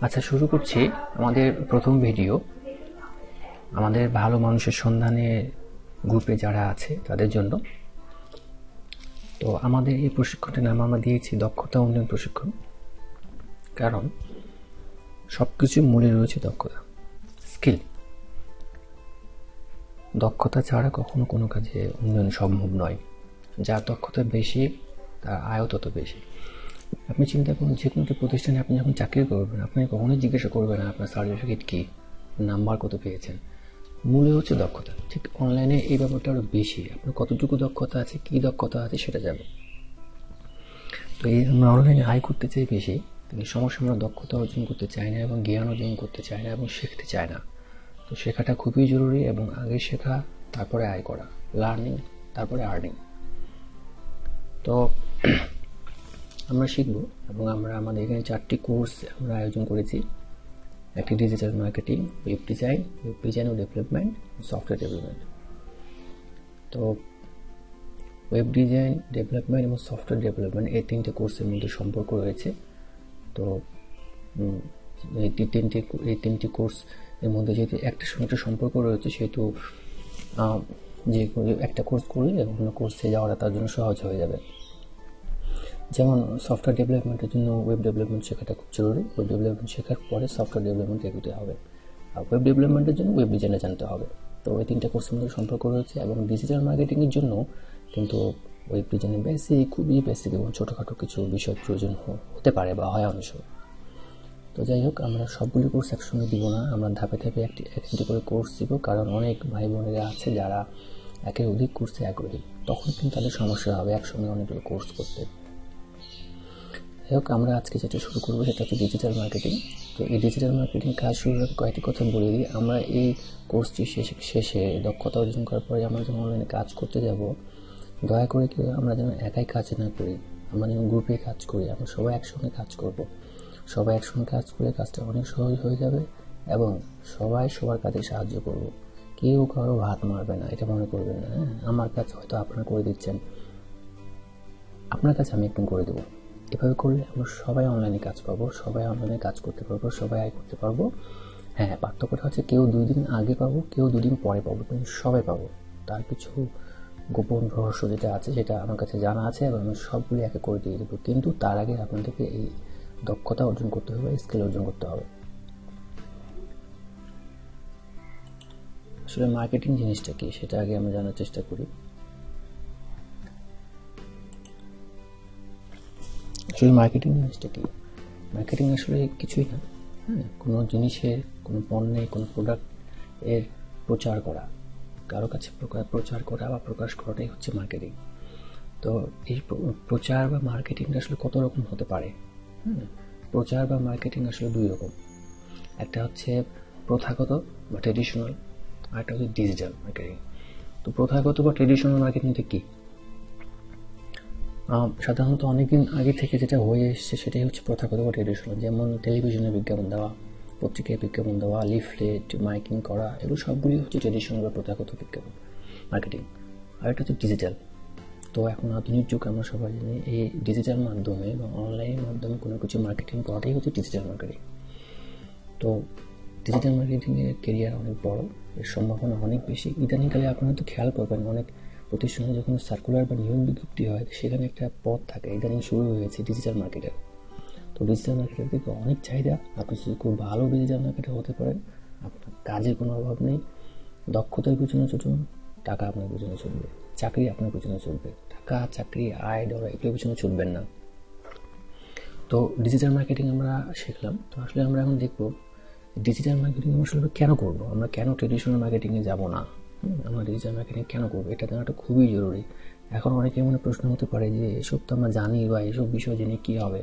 আচ্ছা, শুরু করছি আমাদের প্রথম ভিডিও। আমাদের ভালো মানুষের সন্ধানে গ্রুপে যারা আছে তাদের জন্য। তো আমাদের এই প্রশিক্ষণের নাম আমরা দিয়েছি দক্ষতা উন্নয়ন প্রশিক্ষণ। কারণ সব কিছুর মূলে রয়েছে দক্ষতা, স্কিল। দক্ষতা ছাড়া কখনো কোনো কাজে উন্নয়ন সম্ভব নয়। যার দক্ষতা বেশি তার আয়ও তত বেশি। আপনি চিন্তা করুন, যে কোনো একটা প্রতিষ্ঠানে আপনি যখন চাকরি করবেন, আপনি কখনোই জিজ্ঞাসা করবেন না আপনার সার্টিফিকেট কী, নাম্বার কত পেয়েছেন। মূলে হচ্ছে দক্ষতা। ঠিক অনলাইনে এই ব্যাপারটা আরও বেশি। আপনার কতটুকু দক্ষতা আছে, কী দক্ষতা আছে সেটা যাবে। তো এই আমরা অনলাইনে আয় করতে চাই বেশি, কিন্তু সমস্যা আমরা দক্ষতা অর্জন করতে চাই না এবং জ্ঞান অর্জন করতে চাই না এবং শিখতে চাই না। তো শেখাটা খুবই জরুরি, এবং আগে শেখা তারপরে আয় করা, লার্নিং তারপরে আর্নিং। তো আমরা শিখব, এবং আমরা আমাদের এখানে 4টি কোর্স আমরা আয়োজন করেছি। একটি ডিজিটাল মার্কেটিং, ওয়েব ডিজাইন ও ডেভেলপমেন্ট, সফটওয়্যার ডেভেলপমেন্ট। তো ওয়েব ডিজাইন, ডেভেলপমেন্ট এবং সফটওয়্যার ডেভেলপমেন্ট এই 3টে কোর্সের মধ্যে সম্পর্ক রয়েছে। তো এই তিনটি কোর্স এর মধ্যে যেহেতু একটার সঙ্গে একটা সম্পর্ক রয়েছে, সেহেতু যে একটা কোর্স করলে অন্য কোর্সে যাওয়াটা তার জন্য সহজ হয়ে যাবে। যেমন সফটওয়্যার ডেভেলপমেন্টের জন্য ওয়েব ডেভেলপমেন্ট শেখাটা খুব জরুরি। ওয়েব ডেভেলপমেন্ট শেখার পরে সফটওয়্যার ডেভেলপমেন্ট এগোতে হবে। আর ওয়েব ডেভেলপমেন্টের জন্য ওয়েব ডিজাইনে জানতে হবে। তো ওই 3টে কোর্সের মধ্যে সম্পর্ক রয়েছে। এবং ডিজিটাল মার্কেটিংয়ের জন্য কিন্তু ওয়েব ডিজাইনের খুবই বেসিক এবং ছোটোখাটো কিছু বিষয় প্রয়োজন হতে পারে বা হয় অনেক সময়। তো যাই হোক, আমরা সবগুলি কোর্স একসঙ্গে দিব না, আমরা ধাপে ধাপে একটি করে কোর্স দিব। কারণ অনেক ভাই বোনেরা আছে যারা একের অধিক কোর্সে আগ্রহী, তখন কিন্তু তাদের সমস্যা হবে একসঙ্গে অনেকগুলো কোর্স করতে। যাই হোক, আমরা আজকে যেটা শুরু করবো সেটা হচ্ছে ডিজিটাল মার্কেটিং। তো এই ডিজিটাল মার্কেটিং কাজ শুরুর আগে কয়েকটি কথা বলে দিই। আমরা এই কোর্সটি শেষে দক্ষতা অর্জন করার পরে আমরা যখন অনলাইনে কাজ করতে যাব, দয়া করে কেউ আমরা যেন একাই কাজ না করি, আমরা যেন গ্রুপে কাজ করি। আমরা সবাই একসঙ্গে কাজ করব। সবাই একসঙ্গে কাজ করে কাজটা অনেক সহজ হয়ে যাবে, এবং সবাই সবার কাজে সাহায্য করব। কেউ কারো হাত মারবে না, এটা মনে করবেন না। আমার কাজ হয়তো আপনারা করে দিচ্ছেন, আপনার কাছে আমি একটু করে দেবো। এভাবে করলে আমরা সবাই অনলাইনে কাজ পাবো, সবাই অনলাইনে কাজ করতে পারবো, সবাই আয় করতে পারবো। হ্যাঁ, পার্থক্যটা হচ্ছে কেউ 2 দিন আগে পাবো, কেউ 2 দিন পরে পাবো, কিন্তু সবাই পাবো। তার কিছু গোপন রহস্য যেটা আছে সেটা আমার কাছে জানা আছে, এবং আমি সবগুলি একে করে দিয়ে দেবো। কিন্তু তার আগে আপনাদেরকে এই দক্ষতা অর্জন করতে হবে, স্কিল অর্জন করতে হবে। আসলে মার্কেটিং জিনিসটা কি সেটা আগে আমরা জানার চেষ্টা করি। আসলে মার্কেটিং জিনিসটা কি? মার্কেটিং আসলে কিছুই না, কোনো জিনিসের, কোনো পণ্যের, কোনো প্রোডাক্ট এর প্রচার করা, কারো কাছে প্রচার করা বা প্রকাশ করাটাই হচ্ছে মার্কেটিং। তো এই প্রচার বা মার্কেটিংটা আসলে কত রকম হতে পারে? প্রচার বা মার্কেটিং আসলে 2 রকম। একটা হচ্ছে প্রথাগত বা ট্রেডিশনাল, আর একটা হচ্ছে ডিজিটাল মার্কেটিং। তো প্রথাগত বা ট্রেডিশনাল মার্কেটিংটা কি? সাধারণত অনেকদিন আগে থেকে যেটা হয়ে এসছে সেটাই হচ্ছে প্রথাগত বা ট্রেডিশনাল। যেমন টেলিভিশনে বিজ্ঞাপন দেওয়া, পত্রিকায় বিজ্ঞাপন দেওয়া, লিফলেট, মাইকিং করা, এগুলো সবগুলি হচ্ছে ট্রেডিশনাল বা প্রথাগত বিজ্ঞাপন মার্কেটিং। আর একটা হচ্ছে ডিজিটাল। তো এখন আধুনিক যুগ, আমরা সবাই জানি এই ডিজিটাল মাধ্যমে বা অনলাইনের মাধ্যমে কোনো কিছু মার্কেটিং করাটাই হচ্ছে ডিজিটাল মার্কেটিং। তো ডিজিটাল মার্কেটিংয়ের কেরিয়ার অনেক বড়, এর সম্ভাবনা অনেক বেশি। ইদানিংকালে আপনারা তো খেয়াল করবেন, অনেক প্রতিষ্ঠানে যখন সার্কুলার বা নিয়োগ বিজ্ঞপ্তি হয় সেখানে একটা পদ থাকে। ইদানিং শুরু হয়েছে ডিজিটাল মার্কেটার। তো ডিজিটাল মার্কেটার থেকে অনেক চাহিদা। আপনি যদি খুব ভালো ডিজিটাল মার্কেটার হতে পারেন, আপনার কাজের কোনো অভাব নেই। দক্ষতার পিছনে ছুটুন, টাকা আপনার পিছনে চলবে, চাকরি আপনার পিছনে চলবে। টাকা, চাকরি, আয়, ডলার এগুলোর পিছনে চলবেন না। তো ডিজিটাল মার্কেটিং আমরা শিখলাম। তো আসলে আমরা এখন দেখবো ডিজিটাল মার্কেটিং আমরা আসলে কেন করবো, আমরা কেন ট্রেডিশনাল মার্কেটিংয়ে যাব না, আমরা ডিজিটাল মার্কেটিং কেন করবো, এটা জানাটা খুবই জরুরি। এখন অনেকের মনে প্রশ্ন হতে পারে যে এসব তো আমরা জানি, বা এসব বিষয় জেনে কী হবে।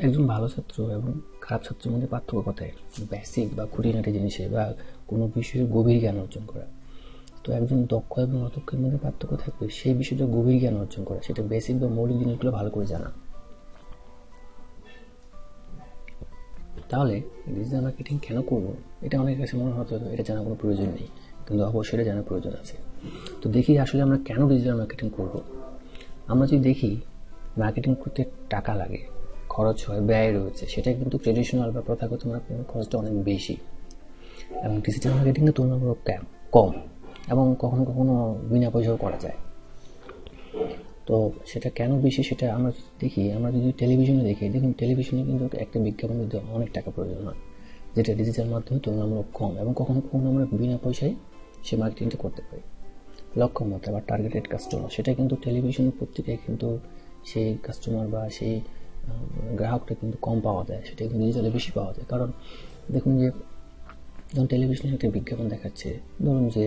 একজন ভালো ছাত্র এবং খারাপ ছাত্রের মধ্যে পার্থক্য কোথায়? বেসিক বা খুঁটিনাটি জিনিসে, বা কোনো বিষয়ের গভীর জ্ঞান অর্জন করা। তো একজন দক্ষ এবং অদক্ষের মধ্যে পার্থক্য থাকবে সেই বিষয়টা গভীর জ্ঞান অর্জন করা, সেটা বেসিক বা মৌলিক জিনিসগুলো ভালো করে জানা। তাহলে ডিজিটাল মার্কেটিং কেন করবো, এটা অনেকের কাছে মনে হতে হবে এটা জানার কোনো প্রয়োজন নেই, কিন্তু অবশ্যই এটা জানার প্রয়োজন আছে। তো দেখি আসলে আমরা কেন ডিজিটাল মার্কেটিং করব। আমরা যদি দেখি, মার্কেটিং করতে টাকা লাগে। খরচ হয়, ব্যয় রয়েছে, সেটা কিন্তু ট্রেডিশনাল বা প্রথাগত মার্কেটিং খরচটা অনেক বেশি এবং ডিজিটাল মার্কেটিংয়ে তুলনামূলক কম এবং কখনো কখনো বিনা পয়সাও করা যায়। তো সেটা কেন বেশি সেটা আমরা দেখি, আমরা যদি টেলিভিশনে দেখি, দেখুন টেলিভিশনে কিন্তু একটা বিজ্ঞাপন দিতে অনেক টাকা প্রয়োজন হয়, যেটা ডিজিটাল মাধ্যমে তুলনামূলক কম এবং কখনো কখনো আমরা বিনা পয়সায় সে মার্কেটিংটা করতে পারি। লক্ষ্যমাত্রা বা টার্গেটেড কাস্টমার, সেটা কিন্তু টেলিভিশনের পত্রিকায় কিন্তু সেই কাস্টমার বা সেই গ্রাহকটা কিন্তু কম পাওয়া যায়, সেটা কিন্তু ডিজিটালে বেশি পাওয়া যায়। কারণ দেখুন যে যখন টেলিভিশনে একটা বিজ্ঞাপন দেখাচ্ছে, ধরুন যে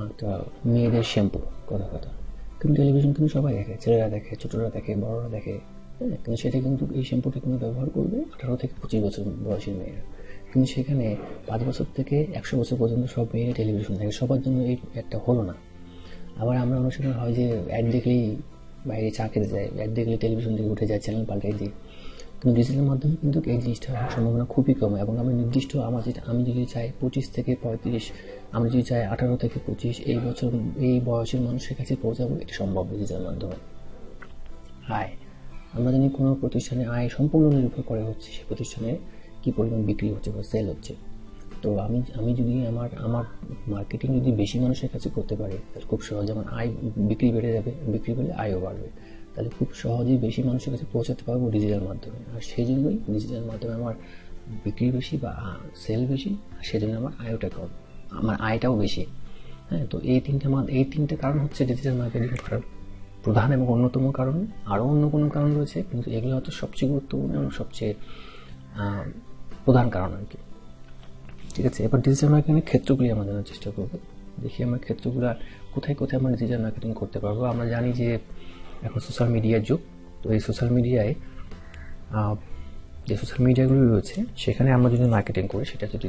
একটা মেয়েদের শ্যাম্পু, কথা কিন্তু টেলিভিশন কিন্তু সবাই দেখে, ছেলেরা দেখে, ছোটরা দেখে, বড়রা দেখে, হ্যাঁ, কিন্তু সেটা কিন্তু এই শ্যাম্পুটা কিন্তু ব্যবহার করবে 18 থেকে 25 বছর বয়সী মেয়েরা। কিন্তু সেখানে 5 বছর থেকে 100 বছর পর্যন্ত সব মেয়েরা টেলিভিশন দেখে, সবার জন্য এই একটা হলো না। আবার আমরা অনেক সময় হয় যে অ্যাড দেখলেই বাইরে চা খেতে যায়, অ্যাড দেখলে টেলিভিশন থেকে উঠে যায়, চ্যানেল পাল্টাই দিই। কিন্তু ডিজিটাল মাধ্যমে কিন্তু এই জিনিসটা হওয়ার সম্ভাবনা খুবই কম এবং আমি নির্দিষ্ট আমি যদি চাই 25 থেকে 35, আমি যদি চাই 18 থেকে 25 এই বয়সের মানুষের কাছে পৌঁছাবো, এটা সম্ভব ডিজিটাল মাধ্যমে। আয়, আমরা জানি কোনো প্রতিষ্ঠানে আয় সম্পূর্ণ নির্ভর করে হচ্ছে সে প্রতিষ্ঠানে কী পরিমাণ বিক্রি হচ্ছে বা সেল হচ্ছে। তো আমি যদি আমার মার্কেটিং যদি বেশি মানুষের কাছে করতে পারি, তাহলে খুব সহজ, যেমন বিক্রি বেড়ে যাবে, বিক্রি বেড়ে আয়ও বাড়বে, তাহলে খুব সহজেই বেশি মানুষের কাছে পৌঁছাতে পারবো ডিজিটাল মাধ্যমে। আর সেই জন্যই ডিজিটাল মাধ্যমে আমার বিক্রি বেশি বা সেল বেশি, আর সেজন্য আমার আয়টাও বেশি। হ্যাঁ, তো এই তিনটে কারণ হচ্ছে ডিজিটাল মার্কেটিং করার প্রধান এবং অন্যতম কারণ। আরও অন্য কোনো কারণ রয়েছে, কিন্তু এগুলো হয়তো সবচেয়ে গুরুত্বপূর্ণ এবং সবচেয়ে প্রধান কারণ আর কি। ঠিক আছে, এবার ডিজিটাল মার্কেটিংয়ের ক্ষেত্রগুলি আমরা জানার চেষ্টা করবো। দেখি আমরা ক্ষেত্রগুলো কোথায় কোথায় আমরা ডিজিটাল মার্কেটিং করতে পারবো। আমরা জানি যে এখন সোশ্যাল মিডিয়ার যুগ, তো এই সোশ্যাল মিডিয়ায় যে সোশ্যাল মিডিয়াগুলো রয়েছে সেখানে আমরা যদি মার্কেটিং করি, সেটা হচ্ছে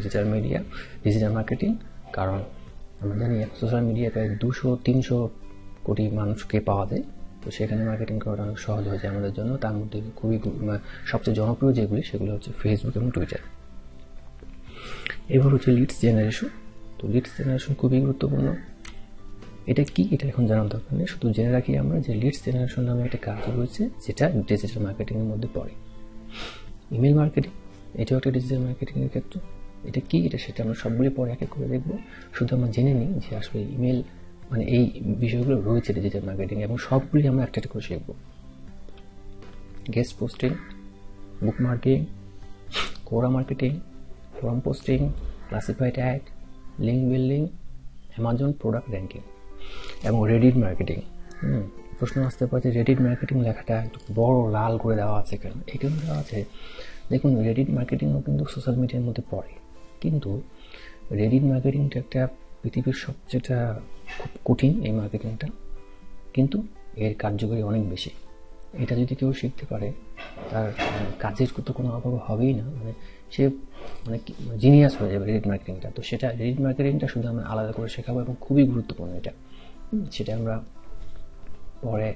ডিজিটাল মার্কেটিং। কারণ আমরা জানি সোশ্যাল মিডিয়ায় প্রায় 200-300 কোটি মানুষকে পাওয়া যায়, তো সেখানে মার্কেটিং করাটা অনেক সহজ হয়ে যায় আমাদের জন্য। তার মধ্যে সবচেয়ে জনপ্রিয় যেগুলি, সেগুলো হচ্ছে ফেসবুক এবং টুইটার। এবার হচ্ছে লিডস জেনারেশন। তো লিডস জেনারেশন খুবই গুরুত্বপূর্ণ। এটা কি, এটা এখন জানার দরকার নেই, শুধু জেনে রাখি আমরা যে লিডস জেনারেশন নামে একটা কাজ রয়েছে, যেটা ডিজিটাল মার্কেটিংয়ের মধ্যে পড়ে। ইমেল মার্কেটিং, এটাও একটা ডিজিটাল মার্কেটিংয়ের ক্ষেত্র। এটা কি, সেটা আমরা সবগুলি পরে এক এক করে দেখবো। শুধু আমরা জেনে নিই যে আসলে ইমেল মানে এই বিষয়গুলো রয়েছে ডিজিটাল মার্কেটিং, এবং সবগুলি আমরা একটা একটা করে শিখবো। গেস্ট পোস্টিং, বুক মার্কেটিং, কোরা marketing, form posting, classified ad, link building, Amazon product ranking এবং রেডিট মার্কেটিং। প্রশ্ন আসতে পারে যে রেডিট মার্কেটিং লেখাটা একটু বড় লাল করে দেওয়া আছে কেন? এখানে দেওয়া আছে, দেখুন রেডিট মার্কেটিংও কিন্তু সোশ্যাল মিডিয়ার মধ্যে পড়ে, কিন্তু রেডিট মার্কেটিংটা একটা পৃথিবীর সবচেয়ে খুব কঠিন এই মার্কেটিংটা, কিন্তু এর কার্যকরী অনেক বেশি। এটা যদি কেউ শিখতে পারে, তার কাজের তো কোনো অভাব হবেই না, সে জিনিয়াস হয়ে যাবে রেডিট মার্কেটিংটা। তো সেটা রেডিট মার্কেটিংটা শুধু আমরা আলাদা করে শেখাবো এবং খুবই গুরুত্বপূর্ণ এটা। সেটা আমরা পরে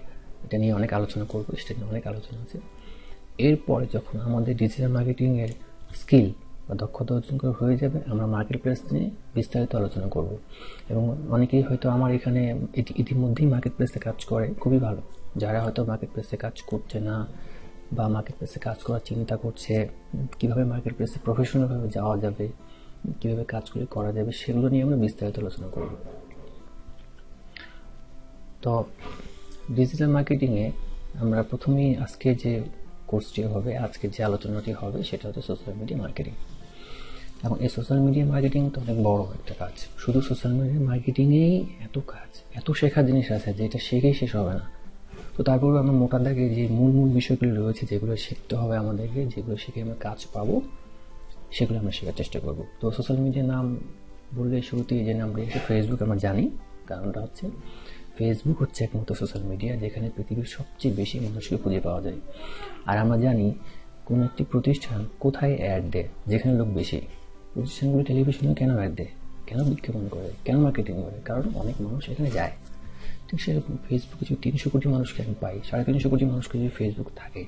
এটা নিয়ে অনেক আলোচনা করবো, সেটা নিয়ে অনেক আলোচনা আছে। এরপরে যখন আমাদের ডিজিটাল মার্কেটিংয়ের স্কিল বা দক্ষতা অর্জন করা হয়ে যাবে, আমরা মার্কেট প্লেস নিয়ে বিস্তারিত আলোচনা করব। এবং অনেকেই হয়তো আমার এখানে ইতিমধ্যেই মার্কেট প্লেসে কাজ করে, খুবই ভালো। যারা হয়তো মার্কেট প্লেসে কাজ করছে না বা মার্কেট প্লেসে কাজ করার চিন্তা করছে, কীভাবে মার্কেট প্লেসে প্রফেশনালভাবে যাওয়া যাবে, কীভাবে কাজগুলি করা যাবে, সেগুলো নিয়ে আমরা বিস্তারিত আলোচনা করব। তো ডিজিটাল মার্কেটিংয়ে আমরা প্রথমেই আজকে যে কোর্সটি হবে, আজকে যে আলোচনাটি হবে, সেটা হচ্ছে সোশ্যাল মিডিয়া মার্কেটিং। এবং এই সোশ্যাল মিডিয়া মার্কেটিং তো অনেক বড় একটা কাজ। শুধু সোশ্যাল মিডিয়া মার্কেটিংয়েই এত কাজ, এত শেখার জিনিস আছে যে এটা শিখেই শেষ হবে না। তো তারপর আমরা মোটা দাগে যে মূল বিষয়গুলো রয়েছে, যেগুলো শিখতে হবে আমাদেরকে, যেগুলো শিখে আমরা কাজ পাবো, সেগুলো আমরা শেখার চেষ্টা করব। তো সোশ্যাল মিডিয়ার নাম বললে শুরুতেই যে নামটি হচ্ছে ফেসবুক, আমরা জানি। কারণটা হচ্ছে ফেসবুক হচ্ছে একমাত্র সোশ্যাল মিডিয়া যেখানে পৃথিবীর সবচেয়ে বেশি মানুষকে খুঁজে পাওয়া যায়। আর আমরা জানি কোনো একটি প্রতিষ্ঠান কোথায় অ্যাড দেয়, যেখানে লোক বেশি। প্রতিষ্ঠানগুলো টেলিভিশনে কেন অ্যাড দেয়, কেন বিজ্ঞাপন করে, কেন মার্কেটিং করে? কারণ অনেক মানুষ এখানে যায়। ঠিক সেরকম ফেসবুকে যদি 300 কোটি মানুষকে আমি পাই, 350 কোটি মানুষকে যদি ফেসবুক থাকে,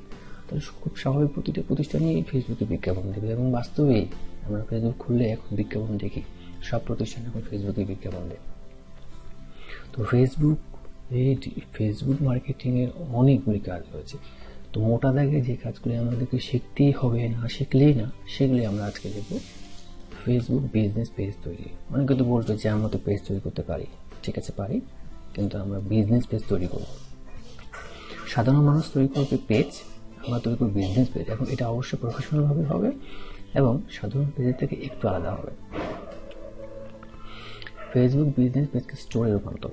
তাহলে খুব স্বাভাবিক প্রতিটা প্রতিষ্ঠানই ফেসবুকে বিজ্ঞাপন দেবে। এবং বাস্তবেই আমরা ফেসবুক খুললে এখন বিজ্ঞাপন দেখি, সব প্রতিষ্ঠান এখন ফেসবুকে বিজ্ঞাপন দেয়। তো ফেসবুক মার্কেটিংয়ের অনেকগুলি কাজ রয়েছে। তো তো মোটা দাগে যে কাজগুলি আমাদেরকে শিখতেই হবে, না শিখলেই না, সেগুলি আমরা আজকে দেখব। ফেসবুক বিজনেস পেজ তৈরি। অনেকে তো বলবে যে আমরা তো পেজ তৈরি করতে পারি। ঠিক আছে, পারি, কিন্তু আমরা বিজনেস পেজ তৈরি করব। সাধারণ মানুষ তৈরি করবে পেজ, আমরা তৈরি করব বিজনেস পেজ। এখন এটা অবশ্যই প্রফেশনালভাবে হবে এবং সাধারণ পেজের থেকে একটু আলাদা হবে। ফেসবুক বিজনেস পেজকে স্টোরে রূপান্তর।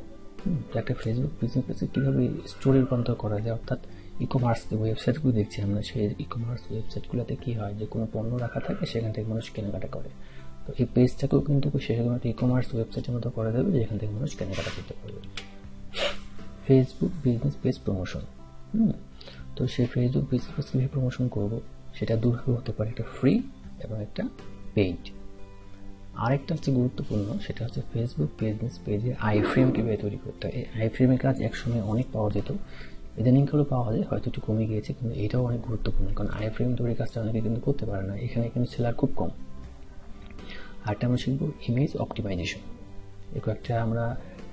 একটা ফেসবুক বিজনেস পেজকে কীভাবে স্টোরে রূপান্তর করা যায়, অর্থাৎ ই-কমার্স যে ওয়েবসাইটগুলো দেখছি আমরা, সেই ই-কমার্স ওয়েবসাইটগুলোতে কী হয় যে কোনো পণ্য রাখা থাকে, সেখান থেকে মানুষ কেনাকাটা করে। তো এই পেজটাকেও কিন্তু সেরকম একটা ই-কমার্স ওয়েবসাইটের মতো করা যাবে, যেখান থেকে মানুষ কেনাকাটা করতে পারবে। Facebook business page promotion. তো সেই ফেসবুক বিজনেস পেজ কীভাবে প্রমোশন করবো, সেটা দুভাবে হতে পারে, একটা ফ্রি এবং একটা পেইড। আরেকটা হচ্ছে গুরুত্বপূর্ণ, সেটা হচ্ছে ফেসবুক বিজনেস পেজের আইফ্রেম কীভাবে তৈরি করতে হয়। এই আইফ্রেমের কাজ একসময় অনেক পাওয়া যেত, ইদানিংকালেও পাওয়া যায়, হয়তো একটু কমে গিয়েছে, কিন্তু এটাও অনেক গুরুত্বপূর্ণ, কারণ আইফ্রেম তৈরির কাজটা অনেকে কিন্তু করতে পারে না, এখানে কিন্তু সেলার খুব কম। আরেকটা আমরা শিখবো ইমেজ অপটিমাইজেশন। এরকম একটা আমরা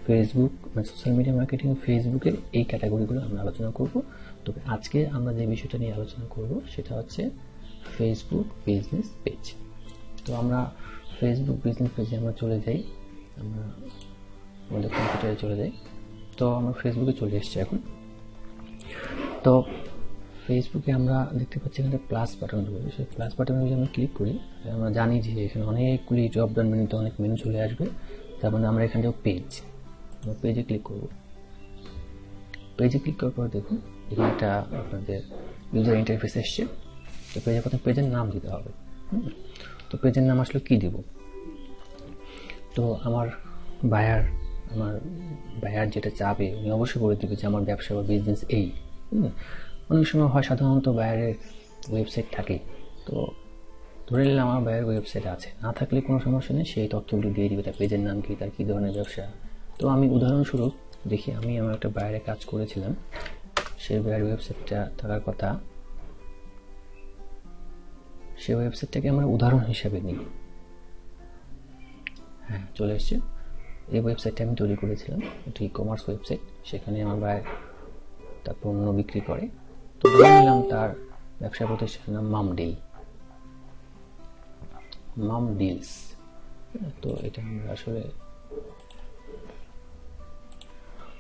ফেসবুক মানে সোশ্যাল মিডিয়া মার্কেটিং ফেসবুকের এই ক্যাটাগরিগুলো আমরা আলোচনা করব। তবে আজকে আমরা যে বিষয়টা নিয়ে আলোচনা করব সেটা হচ্ছে ফেসবুক বিজনেস পেজ। তো আমরা ফেসবুক বিজনেস পেজে আমরা চলে যাই, আমরা আমাদের কম্পিউটারে চলে যাই। তো আমরা ফেসবুকে চলে এসেছি এখন। তো ফেসবুকে আমরা দেখতে পাচ্ছি এখানে প্লাস বাটন রয়েছে, সেই প্লাস বাটনে যদি আমরা ক্লিক করি, আমরা জানি যে এখানে অনেকগুলি ড্রপ ডাউন মেনুতে অনেক মেনু চলে আসবে। তার মানে আমরা এখানে পেজ, আমরা পেজে ক্লিক করব। পেজে ক্লিক করার পর দেখুন এখানে একটা আপনাদের ইউজার ইন্টারফেস এসছে। তো পেজের প্রথমে পেজের নাম দিতে হবে। তো পেজের নাম আসলে কী দিব? তো আমার বায়ার যেটা চাবে উনি অবশ্যই বলে দেবে যে আমার ব্যবসা বা বিজনেস এই। অনেক সময় হয় সাধারণত বায়ারের ওয়েবসাইট থাকে, তো ধরে নিলাম আমার বায়ার ওয়েবসাইট আছে, না থাকলে কোনো সমস্যা নেই, সেই তথ্যগুলো দিয়ে দিবে, তার পেজের নাম কি, তার কী ধরনের ব্যবসা। তো আমি উদাহরণস্বরূপ দেখি, আমি আমার একটা বায়ারে কাজ করেছিলাম, সেই বায়ার ওয়েবসাইটটা থাকার কথা, সেই ওয়েবসাইটটাকে আমরা উদাহরণ হিসাবে নিই। হ্যাঁ, চলে এসছে। এই ওয়েবসাইটটা আমি তৈরি করেছিলাম, এটা ই-কমার্স ওয়েবসাইট, সেখানে আমার বায়ার তার পণ্য বিক্রি করে। তো ধরে নিলাম তার ব্যবসা প্রতিষ্ঠানের নাম মাম ডিলস। তো এটা আমরা আসলে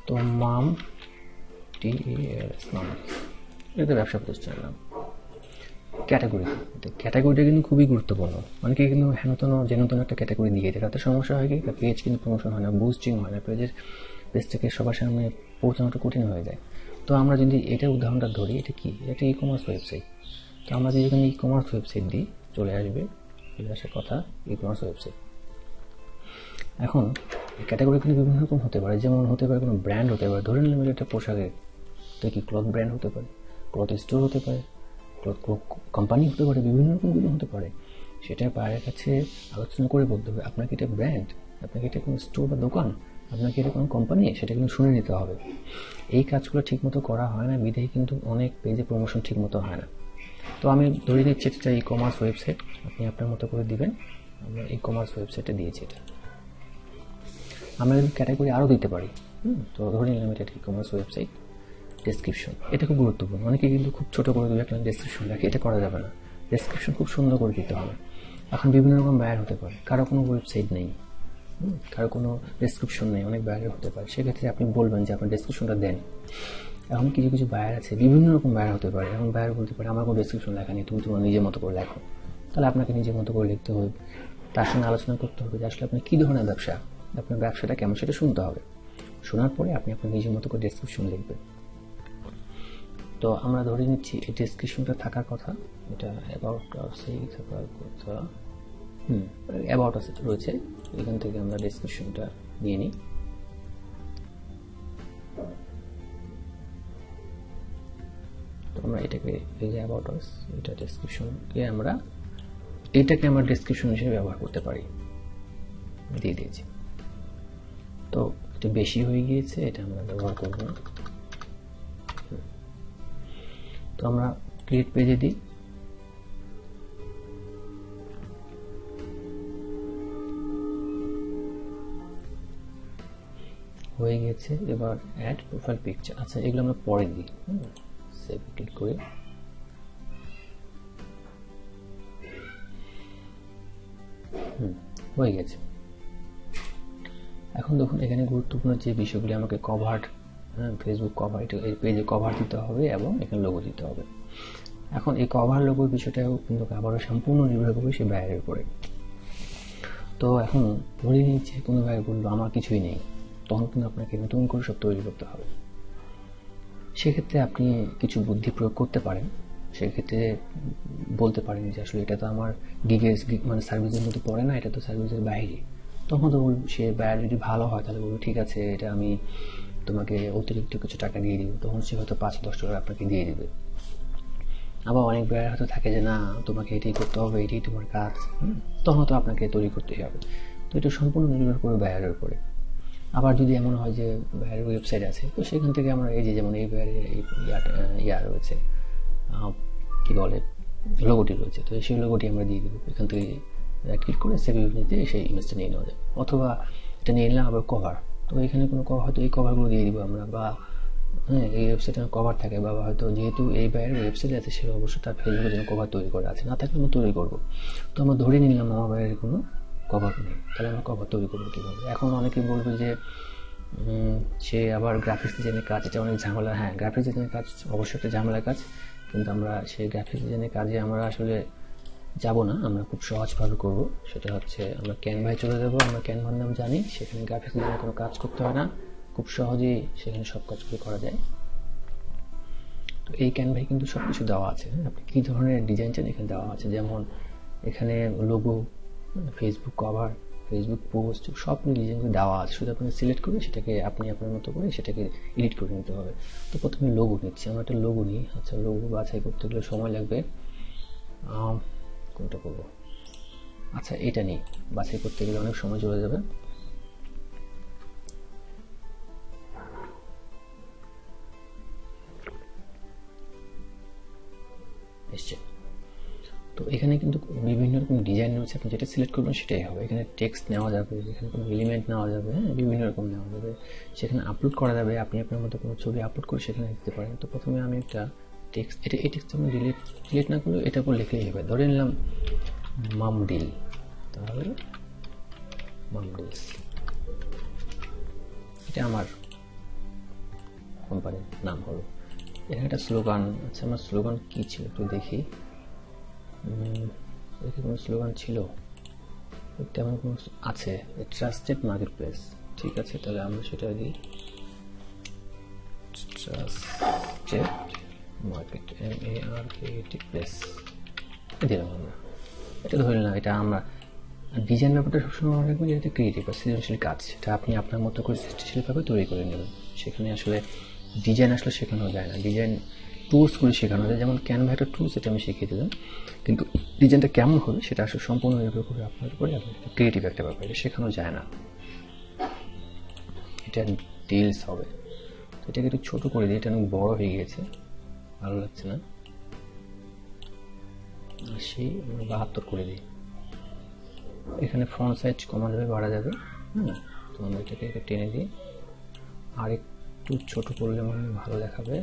তো মাম ডিএলএস নাম, এটা ব্যবসা প্রতিষ্ঠানের নাম। ক্যাটাগরিটা কিন্তু খুবই গুরুত্বপূর্ণ। অনেকে কিন্তু হেনতন যেনতন একটা ক্যাটাগরি দিয়ে দেয়, তাতে সমস্যা হয় কি, পেজ কিন্তু প্রমোশন হয় না, বুস্টিং হয় না, পেজটাকে সবার সামনে পৌঁছানোটা কঠিন হয়ে যায়। তো আমরা যদি এটা উদাহরণটা ধরি, এটা কি, এটা ই-কমার্স ওয়েবসাইট। তো আমরা যদি এখানে ই-কমার্স ওয়েবসাইট দিই, চলে আসার কথা ই-কমার্স ওয়েবসাইট। এখন ক্যাটাগরি কিন্তু বিভিন্ন রকম হতে পারে, যেমন হতে পারে কোনো ব্র্যান্ড হতে পারে, ধরে নিলাম এটা একটা পোশাকের, তো কি ক্লথ ব্র্যান্ড হতে পারে, ক্লথ স্টোর হতে পারে, ক্লথ কোম্পানি হতে পারে, বিভিন্ন রকমগুলো হতে পারে। সেটা বাইরের কাছে আলোচনা করে বলতে হবে আপনাকে এটা ব্র্যান্ড, আপনাকে এটা কোনো স্টোর বা দোকান, আপনাকে এটা কোনো কোম্পানি, সেটা কিন্তু শুনে নিতে হবে। এই কাজগুলো ঠিকমতো করা হয় না, বিধায় কিন্তু অনেক পেজে প্রমোশন ঠিকমতো হয় না। তো আমি ধরে নিচ্ছি এটা ই-কমার্স ওয়েবসাইট, আপনি আপনার মতো করে দিবেন। আমরা ই-কমার্স ওয়েবসাইটে দিয়েছি এটা। আমরা কিন্তু ক্যাটাগরি আরও দিতে পারি। তো ধরে নিলাম এটা ই-কমার্স ওয়েবসাইট। ডেসক্রিপশন, এটা খুব গুরুত্বপূর্ণ। অনেকে কিন্তু খুব ছোটো করে দেবে একটা ডেসক্রিপশন রাখে, এটা করা যাবে না। ডেসক্রিপশন খুব সুন্দর করে দিতে হবে। এখন বিভিন্ন রকম বায়ার হতে পারে, কারো কোনো ওয়েবসাইট নেই, কারো কোনো ডেসক্রিপশন নেই, অনেক বায়ার হতে পারে। সেক্ষেত্রে আপনি বলবেন যে আপনার ডেসক্রিপশনটা দেন। এখন কিছু কিছু বায়ার আছে, বিভিন্ন রকম বায়ার হতে পারে। এখন বায়ার বলতে পারে আমার কোনো ডেসক্রিপশন লেখা নেই, তুমি তোমার নিজের মতো করে লেখো। তাহলে আপনাকে নিজের মতো করে লিখতে হবে, তার সঙ্গে আলোচনা করতে হবে যে আসলে আপনার কী ধরনের ব্যবসা, আপনার ব্যবসাটা কেমন, সেটা শুনতে হবে। শোনার পরে আপনি আপনার নিজের মতো করে ডেসক্রিপশন লিখবেন। তো আমরা ধরে নিচ্ছি এই ডেসক্রিপশনটা থাকার কথা, এটা অ্যাবাউট আসেই থাকার কথা। অ্যাবাউট আসে রয়েছে, এখান থেকে আমরা ডেসক্রিপশনটা নিয়ে নিই। তো আমরা এটাকে, এই যে অ্যাবাউট আস, এটা ডেসক্রিপশনকে আমরা ডেসক্রিপশন হিসেবে ব্যবহার করতে পারি, দিয়ে দিয়েছি। তো এটা বেশি হয়ে গিয়েছে, এটা আমরা ব্যবহার করব না। তো আমরা ক্রিয়েট পেজে দিই। হয়ে গেছে। এবার অ্যাড প্রোফাইল পিকচার, আচ্ছা এগুলো আমরা পরে দিই। সেভ ক্লিক করে হয়ে গেছে। এখন দেখুন এখানে গুরুত্বপূর্ণ যে বিষয়গুলি আমাকে কভার, ফেসবুক কভার, এই পেজে কভার দিতে হবে এবং এখানে লোগো দিতে হবে। এখন এই কভার লোগোর বিষয়টাও কিন্তু আবারও সম্পূর্ণ নির্ভর করবে সেই ব্যয়ের উপরে। তো এখন ধরে নিচ্ছে কোনো ভাই বললো আমার কিছুই নেই, তখন কিন্তু আপনাকে নতুন করে সব তৈরি করতে হবে। সেক্ষেত্রে আপনি কিছু বুদ্ধি প্রয়োগ করতে পারেন। সেক্ষেত্রে বলতে পারেন যে আসলে এটা তো আমার মানে সার্ভিসের মধ্যে পড়ে না, এটা তো সার্ভিসের বাইরে। তখন তো সে ব্যয় যদি ভালো হয় তাহলে বলবো ঠিক আছে, এটা আমি তোমাকে অতিরিক্ত কিছু টাকা দিয়ে দিব। তখন সে হয়তো 5-10 টাকা আপনাকে দিয়ে দিবে। আবার অনেক ব্যয় হয়তো থাকে যে না, তোমাকে এটাই করতে হবে, এটাই তোমার কাজ, তখন তো আপনাকে তৈরি করতেই হবে। তো এটা সম্পূর্ণ নির্ভর করে ব্যয়ের উপরে। আবার যদি এমন হয় যে ব্যয়ের ওয়েবসাইট আছে, তো সেখান থেকে আমরা এই যে যেমন এই ব্যয়ের ইয়া রয়েছে, কী বলে, লোগোটি রয়েছে, তো সেই লোগোটি আমরা দিয়ে দেবো। এখান থেকে রাইট ক্লিক করে সেভ ইমেজে সেই ইমেজটা নিয়ে নেওয়া যায়। অথবা এটা নিয়ে নিলাম আবার কভার, তো এখানে কোনো কভার, হয়তো এই কভারগুলো দিয়ে দিব আমরা, বা এই ওয়েবসাইটে কভার থাকে, বা হয়তো যেহেতু এই বাইরের ওয়েবসাইট আছে সে অবশ্যই তার ফেসবুকের জন্য কভার তৈরি করা আছে, না থাকলে আমরা তৈরি করবো। তো আমরা ধরে নিলাম আমার বাইরের কোনো কভার নেই, তাহলে আমরা কভার তৈরি করবো কীভাবে? এখন অনেকে বলবে যে সে আবার গ্রাফিক্স ডিজাইনের কাজ, এটা অনেক ঝামেলা। হ্যাঁ, গ্রাফিক্স ডিজাইনের কাজ অবশ্যই একটা ঝামেলার কাজ, কিন্তু আমরা সেই গ্রাফিক্স ডিজাইনের কাজে আমরা আসলে যাব না, আমরা খুব সহজভাবে করব। সেটা হচ্ছে আমরা ক্যানভায় চলে যাবো। আমরা ক্যানভার নাম জানি, সেখানে গ্রাফিক্স ডিজাইনের কোনো কাজ করতে হয় না, খুব সহজেই সেখানে সব কাজগুলো করা যায়। তো এই ক্যানভায় কিন্তু সব কিছু দেওয়া আছে, আপনি কী ধরনের ডিজাইন চান এখানে দেওয়া আছে। যেমন এখানে logo, Facebook cover, Facebook post, সব ডিজাইনগুলো দেওয়া আছে। শুধু আপনি সিলেক্ট করে সেটাকে আপনি আপনার মতো করে সেটাকে এডিট করে নিতে হবে। তো প্রথমে লোগো নিচ্ছি, আমরা একটা লোগো নিই। আচ্ছা, লোগো বাছাই করতে গেলে সময় লাগবে, কোনটা করবো? আচ্ছা, এটা নিই। বাছাই করতে গেলে অনেক সময় চলে যাবে। এসছে। তো এখানে কিন্তু বিভিন্ন রকম ডিজাইন রয়েছে, আপনি যেটা সিলেক্ট করবেন সেটাই হবে। এখানে টেক্সট নেওয়া যাবে, এখানে কোনো এলিমেন্ট নেওয়া যাবে, বিভিন্ন রকম নেওয়া যাবে, সেখানে আপলোড করা যাবে। আপনি আপনার মতো কোনো ছবি আপলোড করে সেখানে দিতে পারেন। তো প্রথমে আমি একটা টেক্সট, এই টেক্সট আমি ডিলিট না করলে এটা উপর লিখলেই হবে। ধরে নিলাম মামডিল, তাহলে মামডিলস, এটা আমার কোম্পানির নাম হলো। এখানে একটা স্লোগান। আচ্ছা, আমার স্লোগান কী ছিল একটু দেখি। দেখি কোনো স্লোগান ছিল, তেমন কোনো আছে, ট্রাস্টেড মার্কেট প্লেস। ঠিক আছে, তাহলে আমরা সেটা দিই, ট্রাস্টেড মার্কেট, MARKET প্লেস দিলাম আমরা। এটা ধরে নিলাম এটা আমরা। ডিজাইন ব্যাপারটা সবসময় মনে রাখবেন যে এটা ক্রিয়েটিভ বা সৃজনশীল কাজ, সেটা আপনি আপনার মতো করে সৃষ্টিশীলভাবে তৈরি করে নেবেন। সেখানে আসলে ডিজাইন আসলে শেখানো যায় না, ডিজাইন টুলসগুলি শেখানো যায়। যেমন ক্যানভা একটা টুলস, এটা আমি শিখিয়ে দিলাম, কিন্তু ডিজাইনটা কেমন হবে সেটা আসলে সম্পূর্ণ নির্ভর করে আপনার উপরে। আপনার ক্রিয়েটিভ একটা ব্যাপার, এটা শেখানো যায় না, এটা ডিলস হবে। তো এটাকে একটু ছোটো করে দিই, এটা অনেক বড়ো হয়ে গিয়েছে, ভালো লাগছে না। সেই আমরা 72 করে দিই। এখানে ফন্ট সাইজ কমা যাবে, বাড়া যাবে। তো আমরা এটাকে টেনে দিই, আর একটু ছোটো করলে মনে ভালো দেখাবে।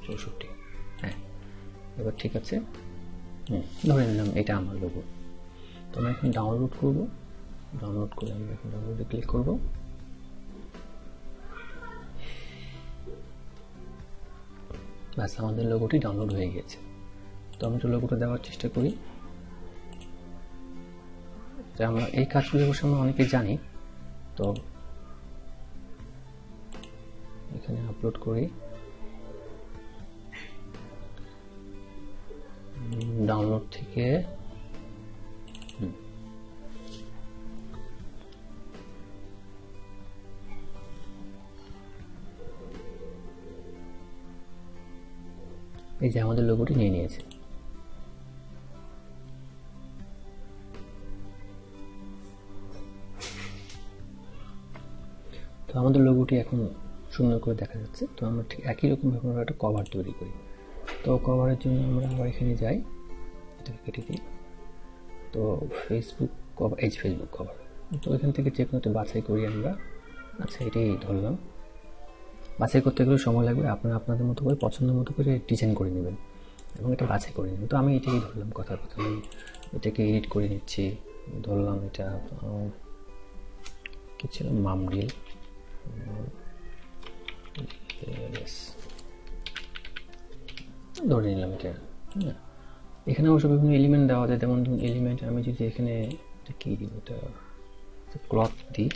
64, হ্যাঁ, এবার ঠিক আছে। ধরে নিলাম এটা আমার লোগো। তো আমরা এখন ডাউনলোড করব। ডাউনলোড করে আমরা এখন ডাউনলোডে ক্লিক করব। ব্যাস, আমাদের লোগোটি ডাউনলোড হয়ে গেছে। তো আমরা লোগোটা দেওয়ার চেষ্টা করি। আমরা এই কাজগুলো অবশ্য আমরা অনেকে জানি। তো এখানে আপলোড করি, ডাউনলোড থেকে এই যে আমাদের লোগোটি নিয়ে নিয়েছে। তো আমাদের লোগোটি এখন সুন্দর করে দেখা যাচ্ছে। তো আমরা ঠিক একই রকমভাবে আমরা একটা কভার তৈরি করি। তো কভারের জন্য আমরা আবার এখানে যাই, এটাকে কেটে দিই। তো ফেসবুক কভার, এই যে ফেসবুক কভার, তো এখান থেকে যে কোনো একটা বাছাই করি আমরা। আচ্ছা, এটাই ধরলাম। বাছাই করতে গেলে সময় লাগবে, আপনারা আপনাদের মতো করে পছন্দ মতো করে ডিজাইন করে নেবেন এবং এটা বাছাই করে নেবেন। তো আমি এটাকেই ধরলাম, কথার কথা আমি এটাকে এডিট করে নিচ্ছি, ধরলাম এটা কি ছিল, মামরিল, ধরে নিলাম এটা। হ্যাঁ, এখানে অবশ্য বিভিন্ন এলিমেন্ট দেওয়া যায়, যেমন এলিমেন্ট আমি যদি এখানে এটা কী দিব, এটা ক্লথ দিই,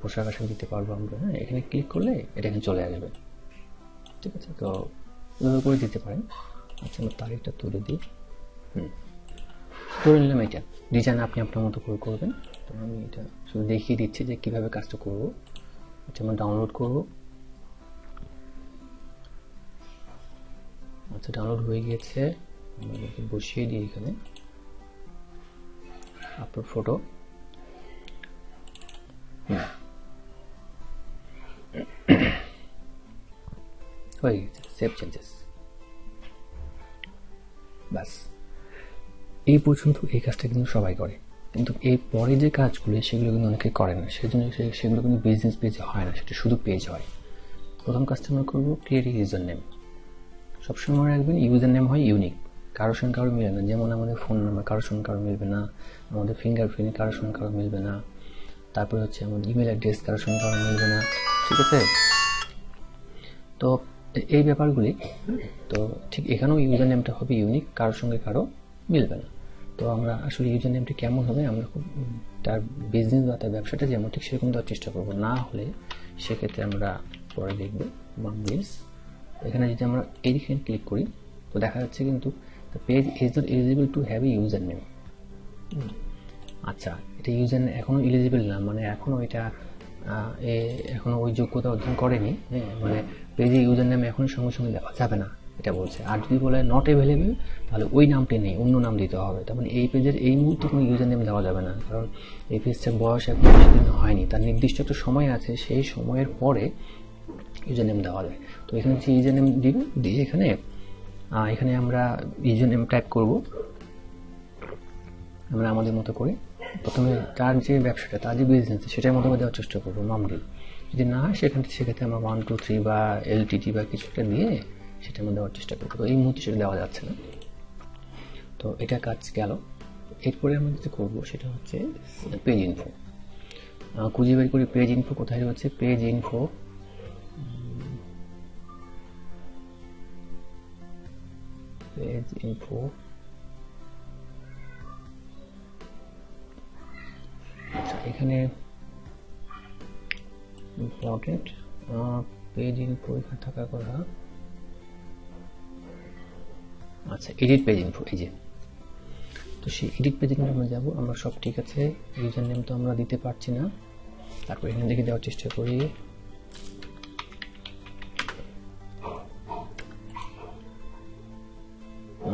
পোশাক আশাক দিতে পারবো আমরা। হ্যাঁ, এখানে ক্লিক করলে এটা এখানে চলে আসবে, ঠিক আছে? তো এভাবে করে দিতে পারেন। আচ্ছা, আমরা তারিখটা তুলে দিই। ধরে নিলাম এটা ডিজাইন আপনি আপনার মতো করে করবেন। তো আমি এটা শুধু দেখিয়ে দিচ্ছি যে কীভাবে কাজটা করবো। এটা আমরা ডাউনলোড করবো। আচ্ছা, ডাউনলোড হয়ে গিয়েছে, আমরা বসিয়ে দিই এখানে আপলোড ফটো। হয়ে গেছে, সেভ চেঞ্জেস। ব্যাস, এই পর্যন্ত এই কাজটা কিন্তু সবাই করে, কিন্তু এই পরে যে কাজগুলো সেগুলো কিন্তু অনেকে করে না, সেজন্য সেগুলো কিন্তু বিজনেস পেজ হয় না, সেটা শুধু পেজ হয়। প্রথম কাজটা আমরা করবো ক্রিয়েট ইউজার নেম। সবসময় মনে রাখবেন ইউজার নেম হয় ইউনিক, কারোর সঙ্গে কারো মিলে না। যেমন আমাদের ফোন নাম্বার কারোর সঙ্গে কারো মিলবে না, আমাদের ফিঙ্গারপ্রিন্ট কারোর সঙ্গে কারো মিলবে না, তারপরে হচ্ছে আমাদের ইমেল অ্যাড্রেস কারোর সঙ্গে কারো মিলবে না, ঠিক আছে? তো এই ব্যাপারগুলি, তো ঠিক এখানেও ইউজার নেমটা হবে ইউনিক, কারোর সঙ্গে কারো মিলবে না। তো আমরা আসলে ইউজার নেমটা কেমন হবে, আমরা খুব তার বিজনেস বা তার ব্যবসাটা যেমন ঠিক সেরকম দেওয়ার চেষ্টা করবো, না হলে সেক্ষেত্রে আমরা পরে দেখব মামরিলস। এখানে যদি আমরা এইখানে ক্লিক করি তো দেখা যাচ্ছে কিন্তু the page is not eligible to have a user name. আচ্ছা, এটা ইউজার এখনও এলিজিবল না, মানে এখনও এটা এখনও ওই যোগ্যতা অর্জন করেনি। হ্যাঁ, মানে পেজে ইউজার নেম এখনই সঙ্গে সঙ্গে দেওয়া যাবে না, এটা বলছে। আর যদি বলে নট অ্যাভেলেবল, তাহলে ওই নামটি নেই, অন্য নাম দিতে হবে। তার মানে এই পেজের এই মুহূর্তে কোনো ইউজার নেম দেওয়া যাবে না, কারণ এই পেজটার বয়স এখন বেশি দিন হয়নি, তার নির্দিষ্ট একটা সময় আছে, সেই সময়ের পরে ইউজার নেম দেওয়া যায়। তো এখানে যে ইউজার নেম দিব, দিয়ে এখানে আমরা ইউজার নেম টাইপ করব আমরা আমাদের মতো করে। প্রথমে তার যে ব্যবসাটা, তার যে বিজনেস, সেটার মতো করে দেওয়ার চেষ্টা করবো মামরিল। যদি না হয় সেক্ষেত্রে আমরা 1 2 3 বা এলটিটি বা কিছুটা দিয়ে সেটার মধ্যে দেওয়ার চেষ্টা করবো। তো এই মুহূর্তে সেটা দেওয়া যাচ্ছে না, তো এটা কাজ গেল। এরপরে আমরা যেটা করবো সেটা হচ্ছে পেজ ইনফো। খুঁজে বের করি পেজ ইনফো কোথায় রয়েছে। পেজ ইনফো, পেজ ইনফো, আচ্ছা এখানে ইম্পর্টেন্ট পেজ ইনফো এখানে থাকার কথা। আচ্ছা, এডিট পেজ ইনফো, এই যে। তো সেই এডিট পেজে কিন্তু আমরা যাবো, আমরা সব ঠিক আছে, ইউজার নেম তো আমরা দিতে পারছি না। তারপর এখানে দেখে দেওয়ার চেষ্টা করি।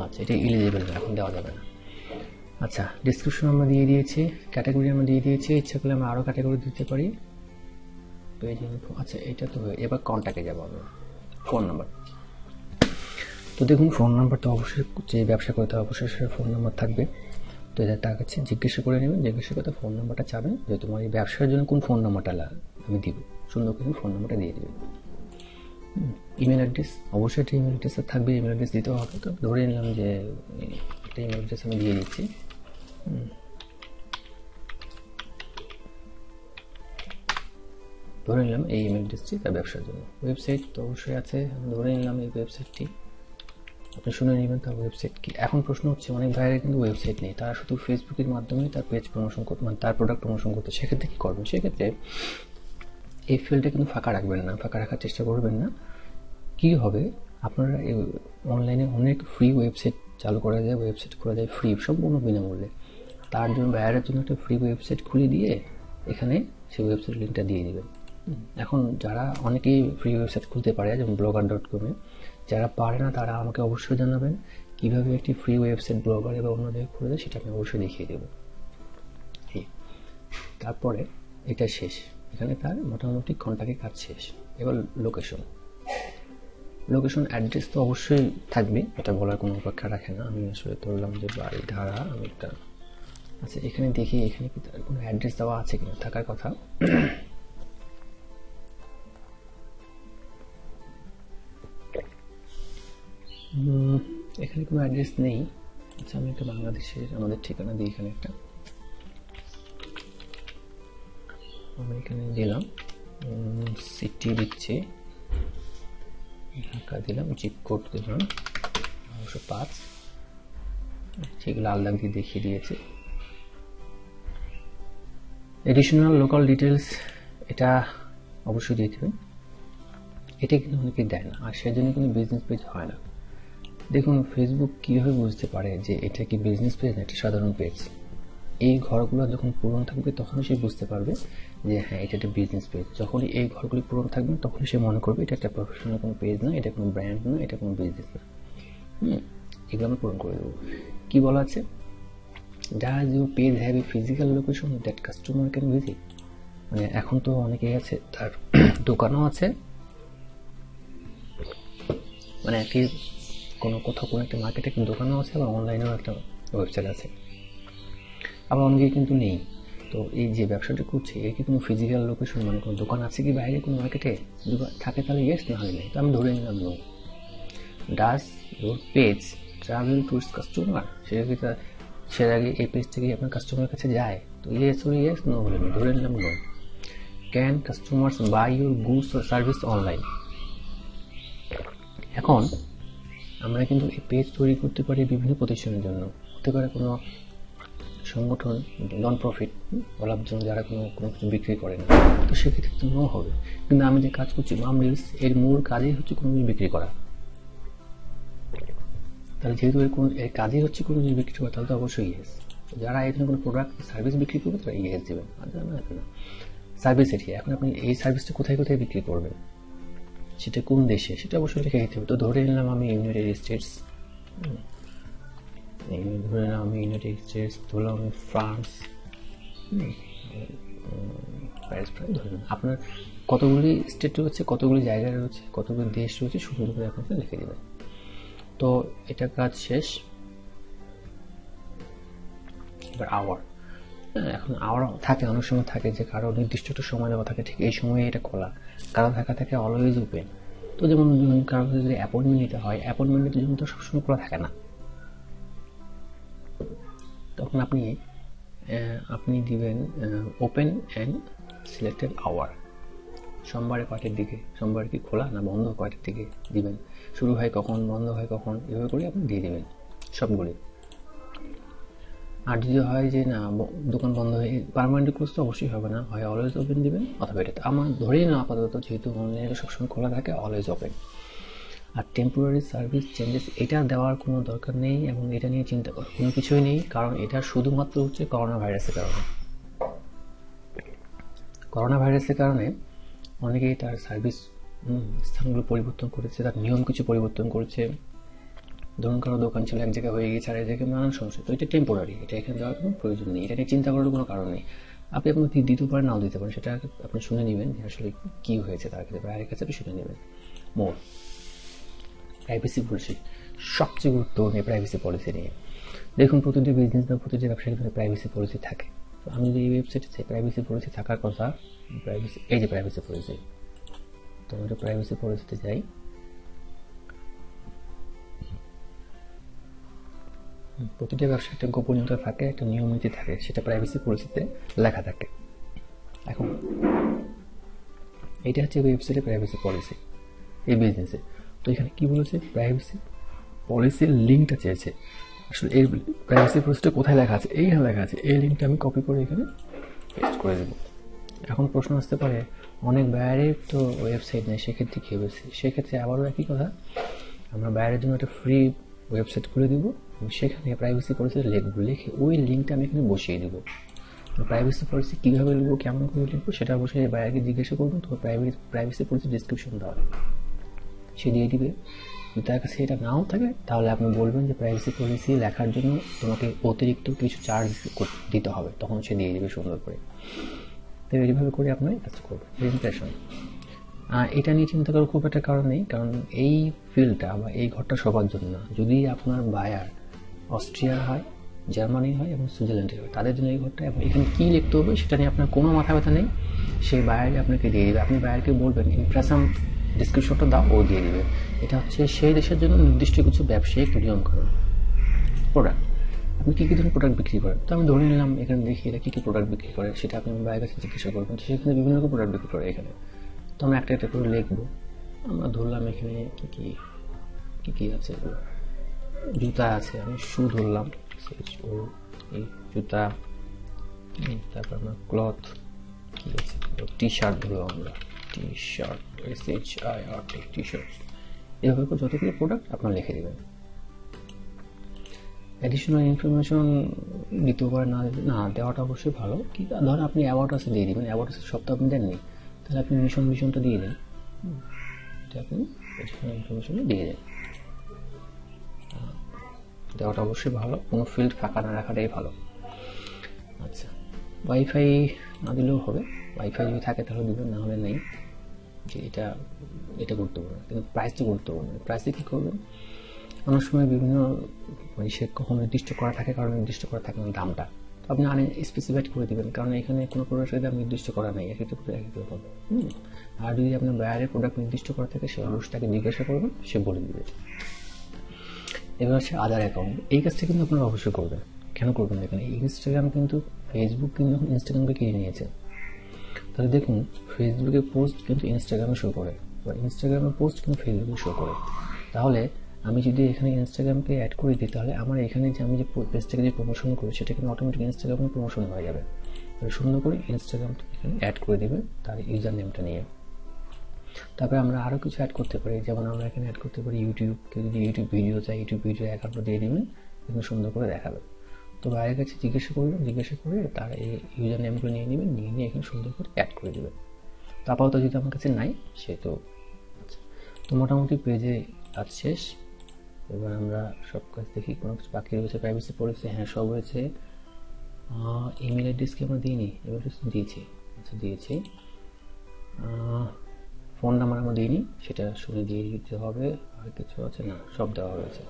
আচ্ছা, এটা এলিজিবল না, এখন দেওয়া যাবে না। আচ্ছা, ডিসক্রিপশন আমরা দিয়ে দিয়েছি, ক্যাটাগরি আমরা দিয়ে দিয়েছি, ইচ্ছা করলে আমরা আরও ক্যাটাগরি দিতে পারি। পেজ ইনফো, আচ্ছা এটা তো। এবার কন্ট্যাক্টে যাবো আমরা, ফোন নাম্বার। তো দেখুন, ফোন নাম্বার তো অবশ্যই, যে ব্যবসা করতে অবশ্যই সেটা ফোন নাম্বার থাকবে। তো এটা তার কাছে জিজ্ঞাসা করে নেবেন, জিজ্ঞাসা করতে ফোন নাম্বারটা চাবেন যে তোমার এই ব্যবসার জন্য কোন ফোন নাম্বারটা আমি দিব, সুন্দর করে ফোন নাম্বারটা দিয়ে দেবেন। ইমেল অ্যাড্রেস, অবশ্যই একটা ইমেল অ্যাড্রেস থাকবে, ইমেল অ্যাড্রেস দিতে হবে। তো ধরে নিলাম যে একটা ইমেল অ্যাড্রেস আমি দিয়ে দিচ্ছি। ধরে নিলাম এই ইমেল অ্যাড্রেসটি তার ব্যবসার জন্য। ওয়েবসাইট তো অবশ্যই আছে, আমি ধরে নিলাম এই ওয়েবসাইটটি, আপনি শুনে নেবেন তার ওয়েবসাইট কি। এখন প্রশ্ন হচ্ছে অনেক ভাইয়ের কিন্তু ওয়েবসাইট নেই, তারা শুধু ফেসবুকের মাধ্যমে তার পেজ প্রমোশন করতে, মানে তার প্রোডাক্ট প্রমোশন করতে। সেক্ষেত্রে কী করবেন, সেক্ষেত্রে এই ফিল্ডটা কিন্তু ফাঁকা রাখবেন না, ফাঁকা রাখার চেষ্টা করবেন না। কী হবে, আপনারা অনলাইনে অনেক ফ্রি ওয়েবসাইট চালু করা যায়, ওয়েবসাইট করা যায় ফ্রি, সম্পূর্ণ বিনামূল্যে। তার জন্য বায়ারের জন্য একটা ফ্রি ওয়েবসাইট খুলে দিয়ে এখানে সেই ওয়েবসাইট লিঙ্কটা দিয়ে দেবেন। এখন যারা অনেকেই ফ্রি ওয়েবসাইট খুলতে পারে, যেমন blogger.com-এ, যারা পারে না তারা আমাকে অবশ্যই জানাবেন কীভাবে একটি ফ্রি ওয়েবসাইট ব্লগার এবং অন্য জায়গায় খুলে দেয়, সেটা আমি অবশ্যই দেখিয়ে দেবো। তারপরে এটা শেষ, এখানে তার মোটামুটি কন্ট্যাক্টের কাজ শেষ। এবার লোকেশন, লোকেশন অ্যাড্রেস তো অবশ্যই থাকবে, এটা বলার কোনো অপেক্ষা রাখে না। আমি আসলে ধরলাম যে বাড়ি ধারা, আমি একটা, আচ্ছা এখানে দেখি এখানে কি তার কোনো অ্যাড্রেস দেওয়া আছে কিনা, থাকার কথা। এখানে কোনো অ্যাড্রেস নেই, আচ্ছা, আমি একটা বাংলাদেশের আমাদের ঠিকানা দিই, এখানে একটা আমি এখানে দিলাম, সিটি দিচ্ছি ঢাকা, দিলাম জিপ কোড দিলাম 905, ঠিক লাল দাগ দিয়ে দেখিয়ে দিয়েছে। এডিশনাল লোকাল ডিটেলস এটা অবশ্যই দিয়ে দেবেন, এটা কিন্তু অনেকে দেয় না, আর সেজন্য কিন্তু বিজনেস পেজ হয় না। দেখুন ফেসবুক কীভাবে বুঝতে পারে যে এটা কি বিজনেস পেজ না এটা সাধারণ পেজ। এই ঘরগুলো যখন পূরণ থাকবে তখনই সে বুঝতে পারবে যে হ্যাঁ এটা একটা বিজনেস পেজ। যখনই এই ঘরগুলি পূরণ থাকবে তখনই সে মনে করবে এটা একটা প্রফেশনাল কোনো পেজ না, এটা কোনো ব্র্যান্ড না, এটা কোনো বিজনেস না। এগুলো আমরা পূরণ করে দেবো। কী বলা আছে, does your page have a physical location that customer can visit. মানে এখন তো অনেকেই আছে তার দোকানও আছে, মানে কি কোথাও কোনো একটা মার্কেটে একটা দোকানও আছে, আবার অনলাইনেও একটা ওয়েবসাইট আছে, আবার অনেকে কিন্তু নেই। তো এই যে ব্যবসাটা করছে এর কি কোনো ফিজিক্যাল লোকেশন মানে কোনো দোকান আছে কি বাইরে কোনো মার্কেটে? থাকে তাহলে ইয়েস, না হলে নেই। তো আমি ধরে নিলাম no. Does your page travel to its customer, সে আগে এই পেজ থেকে আপনার কাস্টমারের কাছে যায়, তো ইয়েস হলে ইয়েস, নো হলে নো, ধরে নিলাম no. Can customers buy your goods or service online. এখন আমরা কিন্তু এই পেজ তৈরি করতে পারি বিভিন্ন প্রতিষ্ঠানের জন্য, হতে পারে কোনো সংগঠন, নন প্রফিট, অলাভজনক, যারা কোনো কিছু বিক্রি করে না, তো সেক্ষেত্রে তো নো হবে। কিন্তু আমি যে কাজ করছি মাম রিলস, এর মূল কাজই হচ্ছে কোনো জিনিস বিক্রি করা। তাহলে যেহেতু এর কাজই হচ্ছে কোনো জিনিস বিক্রি করা, তাহলে তো অবশ্যই ইয়েস। যারা এখানে কোনো প্রোডাক্ট সার্ভিস বিক্রি করবে তারা ইয়েস দেবেন, আর যারা না না। সার্ভিস এরিয়া, এখন আপনি এই সার্ভিসটা কোথায় কোথায় বিক্রি করবেন, সেটা কোন দেশে, সেটা অবশ্যই লিখে দিতে হবে। তো ধরে নিলাম আমি ইউনাইটেড স্টেটস, ধরে নিলাম আমি ইউনাইটেড স্টেটস, ধরলাম আমি ফ্রান্স, প্যারিস, ধরে নিলাম। আপনার কতগুলি স্টেট রয়েছে, কতগুলি জায়গা রয়েছে, কতগুলি দেশ রয়েছে, সুন্দর করে আপনাকে লিখে দেবেন। তো এটা কাজ শেষ। এবার আওয়ার, এখন আওয়ার থাকে, অনেক সময় থাকে যে কারো নির্দিষ্ট একটা সময় দেওয়া থাকে, ঠিক এই সময়ে এটা খোলা, কারো থাকে অলওয়েজ ওপেন। তো যেমন কারো যদি অ্যাপয়েন্টমেন্ট নিতে হয়, অ্যাপয়েন্টমেন্টের জন্য তো সবসময় খোলা থাকে না, তখন আপনি দিবেন ওপেন অ্যান্ড সিলেক্টেড আওয়ার। সোমবারে কয়টার দিকে, সোমবার কি খোলা না বন্ধ, কয়টার দিকে দিবেন, শুরু হয় কখন, বন্ধ হয় কখন, এভাবে করে আপনি দিয়ে দেবেন সবগুলি। আর যদি হয় যে না দোকান বন্ধ হয়ে পার্মানেন্ট ক্লোজ, তো অবশ্যই হবে না, হয় অলওয়েজ ওপেন দিবেন, অথবা এটা আমার ধরেই না আপাতত যেহেতু অনলাইনে সবসময় খোলা থাকে অলওয়েজ ওপেন। আর টেম্পোরারি সার্ভিস চেঞ্জেস এটা দেওয়ার কোনো দরকার নেই, এবং এটা নিয়ে চিন্তা করার কোনো কিছুই নেই, কারণ এটা শুধুমাত্র হচ্ছে করোনা ভাইরাসের কারণে। করোনা ভাইরাসের কারণে অনেকেই তার সার্ভিস স্থানগুলো পরিবর্তন করেছে, তার নিয়ম কিছু পরিবর্তন করেছে। ধরুন কারো দোকান ছিল এক জায়গায় হয়ে গেছে আর এক জায়গায় নানান সমস্যা, তো এটা টেম্পোরারি, এটা এখানে দেওয়ার কোনো প্রয়োজন নেই, এটা নিয়ে চিন্তা করার কোনো কারণ নেই। আপনি দিতে পারেন, নাও দিতে পারেন, সেটা আপনি শুনে নেবেন যে আসলে কী হয়েছে তার ক্ষেত্রে, বাইরের কাছে আপনি শুনে নেবেন। মোর প্রাইভেসি পলিসি, সবচেয়ে গুরুত্বপূর্ণ প্রাইভেসি পলিসি নিয়ে। দেখুন প্রতিটি বিজনেস বা প্রতিটি ব্যবসার ক্ষেত্রে প্রাইভেসি পলিসি থাকে। তো আমি যদি এই ওয়েবসাইটে চাই প্রাইভেসি পলিসি থাকার কথা, এই যে প্রাইভেসি পলিসি, তো আমরা প্রাইভেসি পলিসিতে যাই। প্রতিটা ব্যবসায় একটা গোপনীয়তা থাকে, একটা নিয়ম নীতি থাকে, সেটা প্রাইভেসি পলিসিতে লেখা থাকে। এখন এটা হচ্ছে ওয়েবসাইটে প্রাইভেসি পলিসি এই বিজনেসে। তো এখানে কি বলেছে, প্রাইভেসি পলিসির লিঙ্কটা চেয়েছে। আসলে এই প্রাইভেসি পলিসিটা কোথায় লেখা আছে, এইখানে লেখা আছে, এই লিঙ্কটা আমি কপি করে এখানে পেস্ট করে দেবো। এখন প্রশ্ন আসতে পারে অনেক বাইরের তো ওয়েবসাইট নেই, সেক্ষেত্রে কী হবে? সেক্ষেত্রে আবারও একই কথা, আমরা বাইরের জন্য একটা ফ্রি ওয়েবসাইট খুলে দেবো, সেখানে প্রাইভেসি পলিসি লিখবো, লিখে ওই লিঙ্কটা আমি এখানে বসিয়ে দেবো। প্রাইভেসি পলিসি কীভাবে লিখবো, কেমন করে লিখবো, সেটা অবশ্যই বাইরে জিজ্ঞাসা করবো, তো প্রাইভেসি পলিসি ডিসক্রিপশন দেওয়া সে দিয়ে দিবে। যদি তার কাছে এটা নাও থাকে তাহলে আপনি বলবেন যে প্রাইভেসি পলিসি লেখার জন্য তোমাকে অতিরিক্ত কিছু চার্জ দিতে হবে, তখন সে দিয়ে দেবে সুন্দর করে। তো এইভাবে করে আপনার কাজটা করবেন। প্রেজেন্টেশন, এটা নিয়ে চিন্তা করার খুব একটা কারণ নেই, কারণ এই ফিল্ডটা বা এই ঘরটা সবার জন্য না। যদি আপনার বায়ার অস্ট্রিয়ার হয়, জার্মানি হয় এবং সুইজারল্যান্ডের হয়, তাদের জন্য এই ঘরটা, এবং এখানে কী লিখতে হবে সেটা নিয়ে আপনার কোনো মাথা ব্যথা নেই, সেই বায়ারই আপনাকে দিয়ে দেবে। আপনি বায়ারকে বলবেন ইমপ্রেশন ডিসক্রিপশনটা দাও, ও দিয়ে দেবে। এটা হচ্ছে সেই দেশের জন্য নির্দিষ্ট কিছু ব্যবসায়িক নিয়মকানুন। প্রোডাক্ট, আপনি কী কী ধরনের প্রোডাক্ট বিক্রি করেন। তো আমি ধরে নিলাম এখানে দেখি এরা কী কী প্রোডাক্ট বিক্রি করে, সেটা আপনি বাইরের কাছে জিজ্ঞাসা করবেন। তো সেখানে বিভিন্ন রকম প্রোডাক্ট বিক্রি করে এখানে। তো আমরা একটা একটা করে লিখবো। আমরা ধরলাম এখানে কী কী আছে, জুতা আছে, আমি শু ধরলাম, এই জুতা। তারপর আমরা ক্লথ, কী আছে, টি শার্ট ধরলাম আমরা, T shirt, SHIRT, T shirt. এভাবে করে যতগুলো প্রোডাক্ট আপনার লিখে দেবেন। অ্যাডিশনাল ইনফরমেশন দিতে পারে না দেওয়াটা অবশ্যই ভালো। কি ধরেন আপনি অ্যাওয়ার্ড আছে দিয়ে দেবেন, অ্যাওয়ার্ড আছে সব তো আপনি দেননি, তাহলে আপনি মিশনটা দিয়ে দেন, আপনি অ্যাডিশনাল ইনফরমেশনটা দিয়ে দেন। দেওয়াটা অবশ্যই ভালো, কোনো ফিল্ড ফাঁকা না রাখাটাই ভালো। আচ্ছা, ওয়াইফাই না দিলেও হবে, ওয়াইফাই যদি থাকে তাহলে দিবেন, না হলে নেই। যে এটা গুরুত্বপূর্ণ, কিন্তু প্রাইসটা গুরুত্বপূর্ণ। প্রাইসে কী করবেন, অনেক সময় বিভিন্ন সে কখন নির্দিষ্ট করা থাকে, কারণ নির্দিষ্ট করা থাকে না দামটা, তো আপনি স্পেসিফাইড করে দেবেন, কারণ এখানে কোনো প্রোডাক্টের দাম নির্দিষ্ট করা নেই, এক একটা প্রোডাক্ট এক এক রকম। আর যদি আপনার বাইরের প্রোডাক্ট নির্দিষ্ট করা থাকে, সে অবশ্যই তাকে জিজ্ঞাসা করবেন, সে বলে দেবে। এবার হচ্ছে আদার অ্যাকাউন্ট, এই কাজটা কিন্তু আপনারা অবশ্যই করবেন। কেন করবেন দেখেন, ইনস্টাগ্রাম কিন্তু ফেসবুক কিন্তু যখন ইনস্টাগ্রামকে কিনে নিয়েছে, তাহলে দেখুন ফেসবুকের পোস্ট কিন্তু ইনস্টাগ্রামে শো করে, বা ইনস্টাগ্রামের পোস্ট কিন্তু ফেসবুকে শো করে। তাহলে আমি যদি এখানে ইনস্টাগ্রামকে অ্যাড করে দিই, তাহলে আমার এখানে যে আমি যে পেজটাকে যে প্রমোশন করি, সেটা কিন্তু অটোমেটিক ইনস্টাগ্রামে প্রমোশন হয়ে যাবে। সুন্দর করে ইনস্টাগ্রাম এখানে অ্যাড করে দেবে তার ইউজার নেমটা নিয়ে। তারপরে আমরা আরও কিছু অ্যাড করতে পারি, যেমন আমরা এখানে অ্যাড করতে পারি ইউটিউব, কেউ যদি ইউটিউব ভিডিও চাই, ইউটিউব ভিডিও অ্যাকাউন্ট দিয়ে দেবেন, এখানে সুন্দর করে দেখাবে। তো বাইরের কাছে জিজ্ঞাসা করবেন, জিজ্ঞাসা করে তার এই ইউজার নেমগুলো নিয়ে নেবেন, নিয়ে এখানে সুন্দর করে অ্যাড করে দেবেন। তো আপাতত যদি আমার কাছে নাই, সে তো তো মোটামুটি পেজে কাজ শেষ। এবার আমরা সব কাজ দেখি, কোনো কিছু বাকি রয়েছে, প্রাইভেসি পলিসি, হ্যাঁ সব হয়েছে। ইমেল অ্যাড্রেসকে আমরা দিইনি, এবার দিয়েছি, আচ্ছা দিয়েছি। ফোন নাম্বার আমরা দিইনি, সেটা শুনে দিয়ে দিতে হবে। আর কিছু আছে না, সব দেওয়া হয়েছে,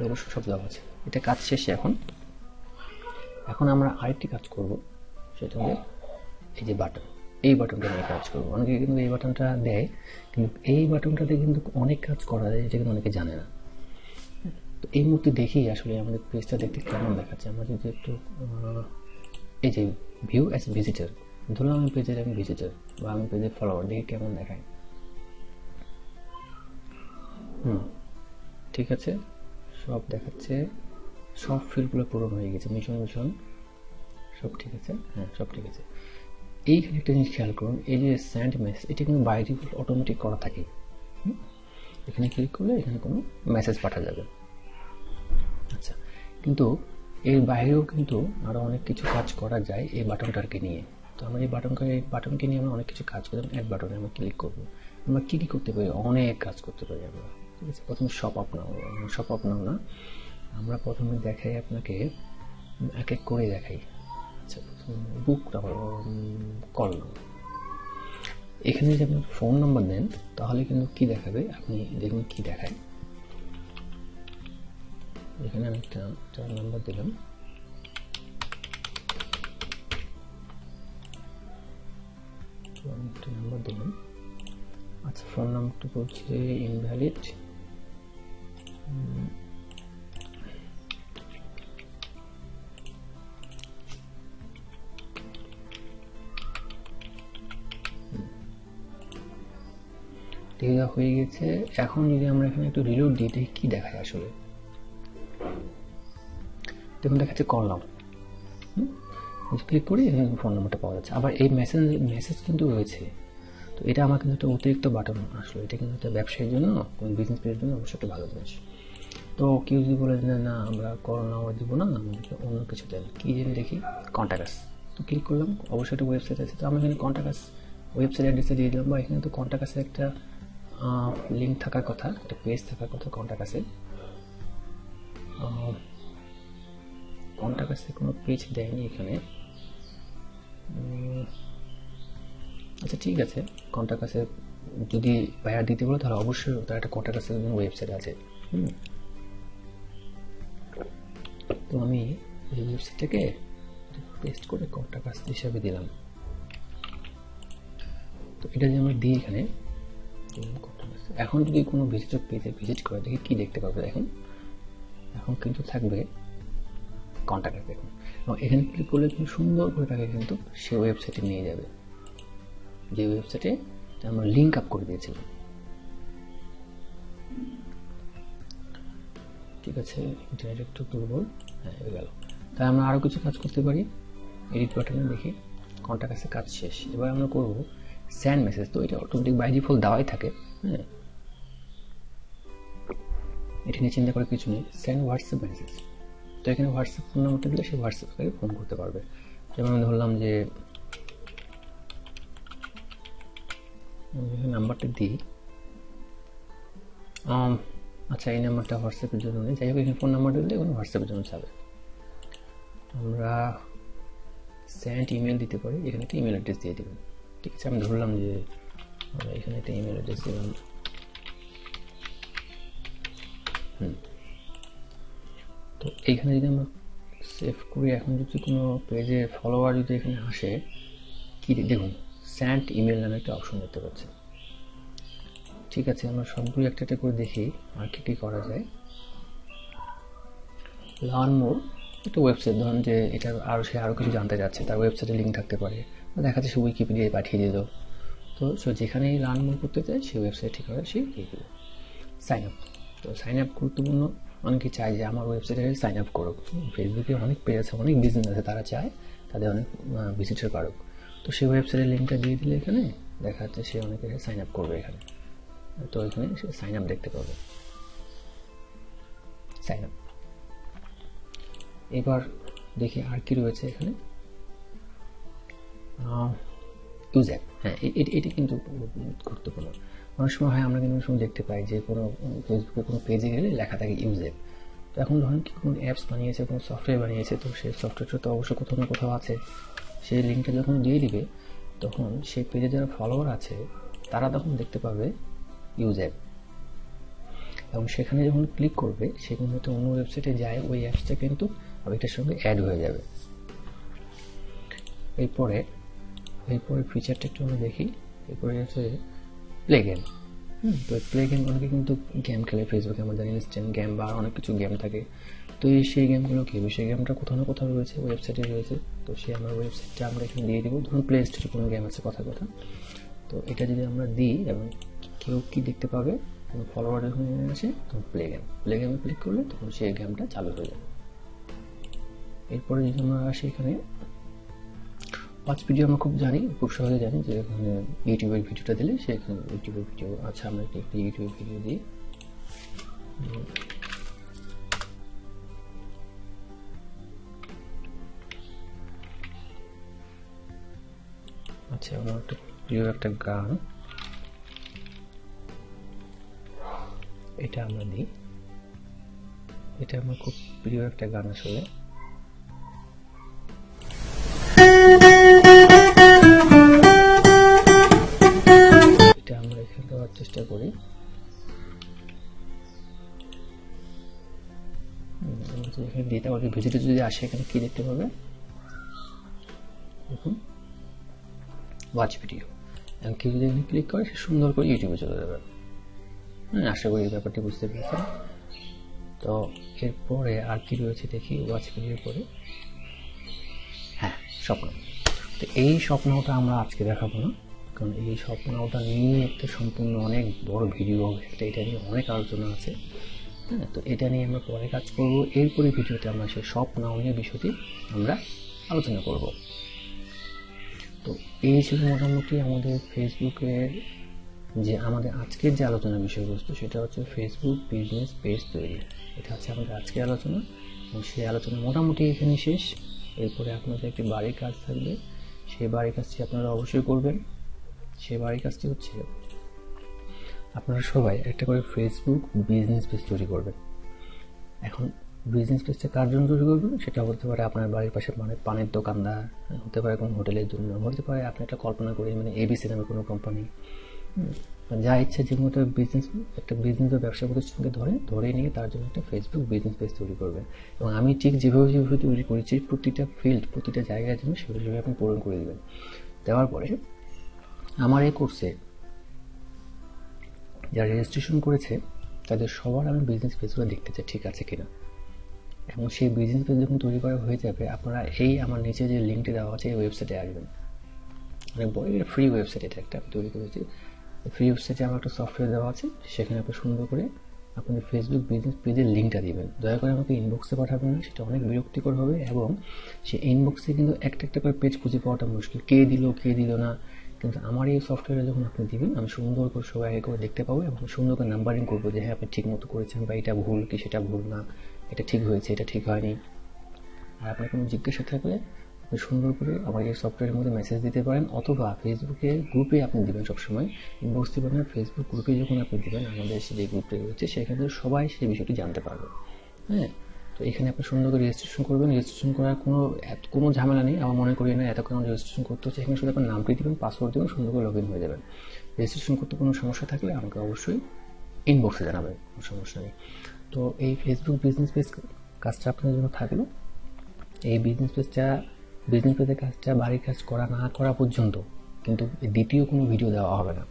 অবশ্য সব দেওয়া আছে। এটা কাজ শেষে এখন আমরা আরেকটি কাজ করব, সেটা হচ্ছে এই যে বাটন, এই বাটনটা নিয়ে কাজ করবো। অনেকে কিন্তু এই বাটনটা দেয়, কিন্তু এই বাটনটাতে কিন্তু অনেক কাজ করা যায়, যেটা কিন্তু অনেকে জানে না। তো এই মুহূর্তে দেখি আসলে আমাদের পেজটা দেখতে কেমন দেখাচ্ছে। আমরা যদি একটু এই যে ভিউ অ্যাজ ভিজিটার, ধরলাম আমি পেজের আমি ভিজিটার বা আমি পেজের ফলোয়ার, দেখি কেমন দেখায়। ঠিক আছে, সব দেখাচ্ছে, সব ফিল্ডগুলো পূরণ হয়ে গেছে, মিশন সব ঠিক আছে, হ্যাঁ সব ঠিক আছে। এইখানে একটা জিনিস খেয়াল করুন, এই যে সেন্ড মেসেজ, এটা কিন্তু বাই ডিফল্ট অটোমেটিক করা থাকে। এখানে ক্লিক করলে এখানে কোনো মেসেজ পাঠা যাবে। আচ্ছা, কিন্তু এর বাইরেও কিন্তু আরও অনেক কিছু কাজ করা যায় এই বাটনটাকে নিয়ে। তো আমরা এই বাটনকে নিয়ে আমরা অনেক কিছু কাজ করি। অ্যাড বাটনে আমরা ক্লিক করবো, আমরা কী করতে পারি, অনেক কাজ করতে পারি আমরা। ঠিক আছে, প্রথমে শপ আপ নাও না, আমরা প্রথমে দেখাই আপনাকে, এক এক করে দেখাই। আচ্ছা, বুক নাম্বার, কল নাম্বার, এখানে যদি আপনি ফোন নাম্বার দেন, তাহলে কিন্তু কি দেখাবে, আপনি দেখুন কি দেখায়। এখানে আমি একটা নাম্বার দিলাম, আচ্ছা ফোন নাম্বারটা বলছে ইনভ্যালিড, দেওয়া হয়ে গেছে। এখন যদি আমরা এখানে একটু রিলোড দিই, দেখি কি দেখায় আসলে। দেখুন দেখাচ্ছে কল নাও, ক্লিক করি এখানে ফোন নাম্বারটা পাওয়া যাচ্ছে। আবার এই মেসেজ কিন্তু রয়েছে, তো এটা আমার কিন্তু একটা অতিরিক্ত বাটন আসলো, এটা কিন্তু একটা ব্যবসায়ীর জন্য, কোনো বিজনেস পেজের জন্য অবশ্যই একটা ভালো জিনিস। তো কেউ যদি বলে না আমরা কল নাও দিব না, আমাদেরকে অন্য কিছু দেন, কী জেনে দেখি, কন্ট্যাক্ট। তো ক্লিক করলাম, অবশ্যই একটা ওয়েবসাইট আছে, তো আমরা এখানে কন্ট্যাক্ট ওয়েবসাইট অ্যাড্রেসে দিয়ে দিলাম, বা এখানে তো কন্ট্যাক্ট একটা লিঙ্ক থাকার কথা, একটা পেজ থাকার কথা কন্ট্যাক্ট কোনো পেজ দেয়নি এখানে। আচ্ছা ঠিক আছে, কন্ট্যাক্ট যদি ভাইয়া দিতে বলে, তাহলে অবশ্যই তার একটা কন্ট্যাক্ট জন্য ওয়েবসাইট আছে। তো আমি এই ওয়েবসাইটটাকে পেস্ট করে কন্ট্যাক্ট হিসাবে দিলাম। তো এটা যে আমরা দিই এখানে, এখন যদি কোনো ভিজিটর পেজে ভিজিট করে, দেখি কি দেখতে পাবে। এখন এখন কিন্তু থাকবে কন্ট্যাক্ট দেখুন, এবং এখানে ক্লিক করলে কিন্তু সুন্দর করে তাকে কিন্তু সে ওয়েবসাইটে নিয়ে যাবে, যে ওয়েবসাইটে আমরা লিঙ্ক আপ করে দিয়েছিলাম। ঠিক আছে, ইন্টারনেট একটু দুর্বল, হ্যাঁ হয়ে গেল। তাই আমরা আরও কিছু কাজ করতে পারি। এডিট বাটনে দেখি কন্ট্যাক্ট আছে, কাজ শেষ। এবার আমরা করব সেন্ড মেসেজ। তো এটা অটোমেটিক বাই ডিফল্ট দেওয়াই থাকে, হ্যাঁ, এটা নিয়ে চিন্তা করে কিছু নেই। সেন্ড হোয়াটসঅ্যাপ মেসেজ, তো এখানে হোয়াটসঅ্যাপ ফোন নাম্বারটা দিলে সে হোয়াটসঅ্যাপে ফোন করতে পারবে। যেমন আমি ধরলাম যে নাম্বারটা দিই, আচ্ছা এই নাম্বারটা হোয়াটসঅ্যাপের জন্য নেই, যাই হোক এখানে ফোন নাম্বারটা দিলে এখন হোয়াটসঅ্যাপের জন্য যাবে। আমরা সেন্ড ইমেল দিতে পারি, এখানে একটা ইমেল অ্যাড্রেস দিয়ে দেবেন। ঠিক আছে, আমি ধরলাম যে আমরা এখানে একটা ইমেল অ্যাড্রেস দিলাম। তো এইখানে যদি আমরা সেভ করি, এখন যদি কোনো পেজের ফলোয়ার যদি এখানে আসে, কি দেখুন সেন্ড ইমেল নামে একটা অপশন দেখতে পাচ্ছি। ঠিক আছে, আমরা সবগুলো একটা একটা করে দেখি আর কি করা যায়। লার্ন মোর, একটা ওয়েবসাইট ধরুন যে এটা সে আরও কিছু জানতে চাচ্ছে, তার ওয়েবসাইটে লিঙ্ক থাকতে পারে, দেখা যাচ্ছে সে উইকিপিডিয়ায় পাঠিয়ে দিল। তো যেখানেই লার্ন মোর করতে চায় সেই ওয়েবসাইট ঠিক করে সে দিয়ে দেবে। সাইন আপ, তো সাইন আপ গুরুত্বপূর্ণ। অনেকে চায় যে আমার ওয়েবসাইটে সাইন আপ করুক। ফেসবুকে অনেক পেজ আছে, অনেক বিজনেস আছে, তারা চায় তাদের অনেক ভিজিটার বাড়ুক। তো সেই ওয়েবসাইটের লিঙ্কটা দিয়ে দিলে এখানে দেখা যাচ্ছে সে অনেকে সাইন আপ করবে এখানে। তো এখানে সে সাইন আপ দেখতে পাবে, সাইন আপ। এবার দেখি আর কি রয়েছে এখানে। ইউজ অ্যাপ, হ্যাঁ এটি কিন্তু গুরুত্বপূর্ণ। অনেক সময় হয় আমরা কিন্তু অনেক সময় দেখতে পাই যে কোনো ফেসবুকে কোনো পেজে গেলে লেখা থাকে ইউজ অ্যাপ। তো এখন ধরুন কি কোনো অ্যাপস বানিয়েছে, কোনো সফটওয়্যার বানিয়েছে, তো সেই সফটওয়্যারটা তো অবশ্যই কোথাও না কোথাও আছে। সেই লিঙ্কটা যখন দিয়ে দিবে তখন সেই পেজে যারা ফলোয়ার আছে তারা তখন দেখতে পাবে ইউজ অ্যাপ, এবং সেখানে যখন ক্লিক করবে সে কিন্তু অন্য ওয়েবসাইটে যায়, ওই অ্যাপসটা কিন্তু এটার সঙ্গে অ্যাড হয়ে যাবে। এরপরে ফিচারটা একটু আমরা দেখি। এরপরে আছে প্লে গেম। তো প্লে গেম অনেকে কিন্তু গেম খেলে ফেসবুকে, আমরা জানি ইনস্ট্যান্ট গেম বা অনেক কিছু গেম থাকে। তো সেই গেমগুলো কী হবে, সেই গেমটা কোথাও না কোথাও রয়েছে, ওয়েবসাইটে রয়েছে। তো আমার ওয়েবসাইটটা আমরা এখানে দিয়ে দেবো। ধরুন প্লে স্টোরে কোনো গেম আছে কথা। তো এটা যদি আমরা দিই এবং কেউ কি দেখতে পাবে, কোনো ফলোয়ার যখন আসে তখন প্লে গেমে ক্লিক করলে তখন সেই গেমটা চালু হয়ে যাবে। এরপরে যদি আমরা আসি এখানে ওয়াচ ভিডিও, আমরা খুব সহজে জানি যে এখানে ইউটিউবের ভিডিওটা দিলে সে এখানে ইউটিউবের ভিডিও। আচ্ছা আমরা একটি ইউটিউবের ভিডিও দিই। আচ্ছা আমার একটা প্রিয় একটা গান, এটা আমরা দিই। এটা আমার খুব প্রিয় একটা গান আসলে। এটা আমরা এখানে দেওয়ার চেষ্টা করি। এখানে দিতে পারি, ভিজিটর যদি আসে এখানে কি দেখতে পাবে, দেখুন ওয়াচ ভিডিও, এবং কেউ যদি এখানে ক্লিক করে সে সুন্দর করে ইউটিউবে চলে যাবে। আশা করি এই ব্যাপারটি বুঝতে পেরেছেন। তো এরপরে আর কি রয়েছে দেখি ওয়াচ ভিডিওর পরে। হ্যাঁ, স্বপ্ন। তো এই স্বপ্নটা আমরা আজকে দেখাবো না, কারণ এই স্বপ্নটা নিয়ে একটা সম্পূর্ণ অনেক বড় ভিডিও, এটা নিয়ে অনেক আলোচনা আছে। হ্যাঁ, তো এটা নিয়ে আমরা পরে কাজ করব। এরপরে ভিডিওতে আমরা সেই স্বপ্ন নিয়ে বিষয়টি আমরা আলোচনা করব। তো এই ছিল মোটামুটি আমাদের ফেসবুকের যে আমাদের আজকের যে আলোচনা বিষয়বস্তু, সেটা হচ্ছে ফেসবুক বিজনেস পেজ তৈরি। এটা হচ্ছে আমাদের আজকের আলোচনা, এবং সেই আলোচনা মোটামুটি এখানে শেষ। এরপরে আপনাদের একটি বাড়ির কাজ থাকবে, সেই বাড়ির কাজটি আপনারা অবশ্যই করবেন। সেই বাড়ির কাজটি হচ্ছে আপনারা সবাই একটা করে ফেসবুক বিজনেস পেজ তৈরি করবেন। এখন বিজনেস পেজটা কার জন্য তৈরি করবেন, সেটা হতে পারে আপনার বাড়ির পাশে পানের দোকানদার, হতে পারে কোনো হোটেলের জন্য, হতে পারে আপনি একটা কল্পনা করি এবিসি নামে কোনো কোম্পানি, যা ইচ্ছে যে কোনো একটা বিজনেস বা ব্যবসা প্রতিষ্ঠানকে ধরে নিয়ে তার জন্য একটা ফেসবুক বিজনেস পেজ তৈরি করবেন। এবং আমি ঠিক যেভাবে তৈরি করেছি প্রতিটা ফিল্ড, প্রতিটা জায়গার জন্য সেভাবে আপনি পূরণ করে দেবেন। দেওয়ার পরে আমার এই কোর্সে যারা রেজিস্ট্রেশন করেছে তাদের সবার আমি বিজনেস পেজগুলো দেখতে চাই ঠিক আছে কিনা। এবং সেই বিজনেস পেজ যখন তৈরি করা হয়ে যাবে, আপনারা এই আমার নিচে যে লিঙ্কটি দেওয়া আছে এই ওয়েবসাইটে আসবেন। অনেক বড় এটা ফ্রি ওয়েবসাইট, এটা একটা আমি তৈরি করেছি। ফ্রি ওয়েবসাইটে আমার একটা সফটওয়্যার দেওয়া আছে, সেখানে আপনি সুন্দর করে আপনাদের ফেসবুক বিজনেস পেজের লিঙ্কটা দিবেন। দয়া করে আমাকে ইনবক্সে পাঠাবেন না, সেটা অনেক বিরক্তিকর হবে, এবং সেই ইনবক্সে কিন্তু একটা একটা করে পেজ খুঁজে পাওয়াটা মুশকিল, কে দিল না। কিন্তু আমার এই সফটওয়্যারে যখন আপনি দিবেন, আমি সুন্দর করে সবাই আগে করে দেখতে পাবো এবং সুন্দর করে নাম্বারিং করবো যে হ্যাঁ আপনি ঠিক মতো করেছেন, বা এটা ভুল কি সেটা ভুল না, এটা ঠিক হয়েছে এটা ঠিক হয়নি। আর আপনার কোনো জিজ্ঞাসা থাকলে আপনি সুন্দর করে আমার এই সফটওয়্যারের মধ্যে মেসেজ দিতে পারেন, অথবা ফেসবুকে গ্রুপে আপনি দিবেন। সবসময় ইনবক্স দিবেন না, ফেসবুক গ্রুপে যখন আপনি দিবেন, আমাদের যে গ্রুপটা রয়েছে সেখানে সবাই সেই বিষয়টি জানতে পারবে। হ্যাঁ, তো এখানে আপনি সুন্দর করে রেজিস্ট্রেশন করবেন। রেজিস্ট্রেশন করার কোনো ঝামেলা নেই, আমার মনে করি না এতক্ষণ রেজিস্ট্রেশন করতে হচ্ছে। এখানে শুধু আপনার নামটি দেবেন, পাসওয়ার্ড দেবেন, সুন্দর করে লগ ইন হয়ে যাবেন। রেজিস্ট্রেশন করতে কোনো সমস্যা থাকলে আমাকে অবশ্যই ইনবক্সে জানাবেন, কোনো সমস্যা নেই। তো এই ফেসবুক বিজনেস পেজ কাজটা আপনার জন্য থাকলো। এই বিজনেস পেজের কাজটা বাড়ির কাজ করা না করা পর্যন্ত কিন্তু দ্বিতীয় কোনো ভিডিও দেওয়া হবে না।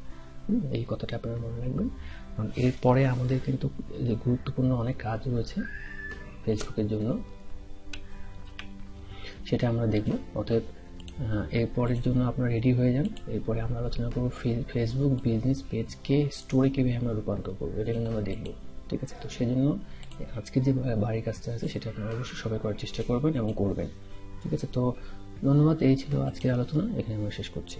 এই কথাটা আপনারা মনে রাখবেন, কারণ এরপরে আমাদের কিন্তু যে গুরুত্বপূর্ণ অনেক কাজ রয়েছে ফেসবুকের জন্য, সেটা আমরা দেখব। অতএব এরপরের জন্য আপনারা রেডি হয়ে যান। এরপরে আমরা আলোচনা করবো ফেসবুক বিজনেস পেজকে স্টোরে কীভাবে আমরা রূপান্তর করবো, এটা কিন্তু আমরা দেখবো। ঠিক আছে, তো সেজন্য আজকে যে বাড়ির কাজটা আছে সেটা আপনারা অবশ্যই সবাই করার চেষ্টা করবেন এবং করবেন। ঠিক আছে, তো ধন্যবাদ। এই ছিল আজকের আলোচনা, এখানে আমরা শেষ করছি।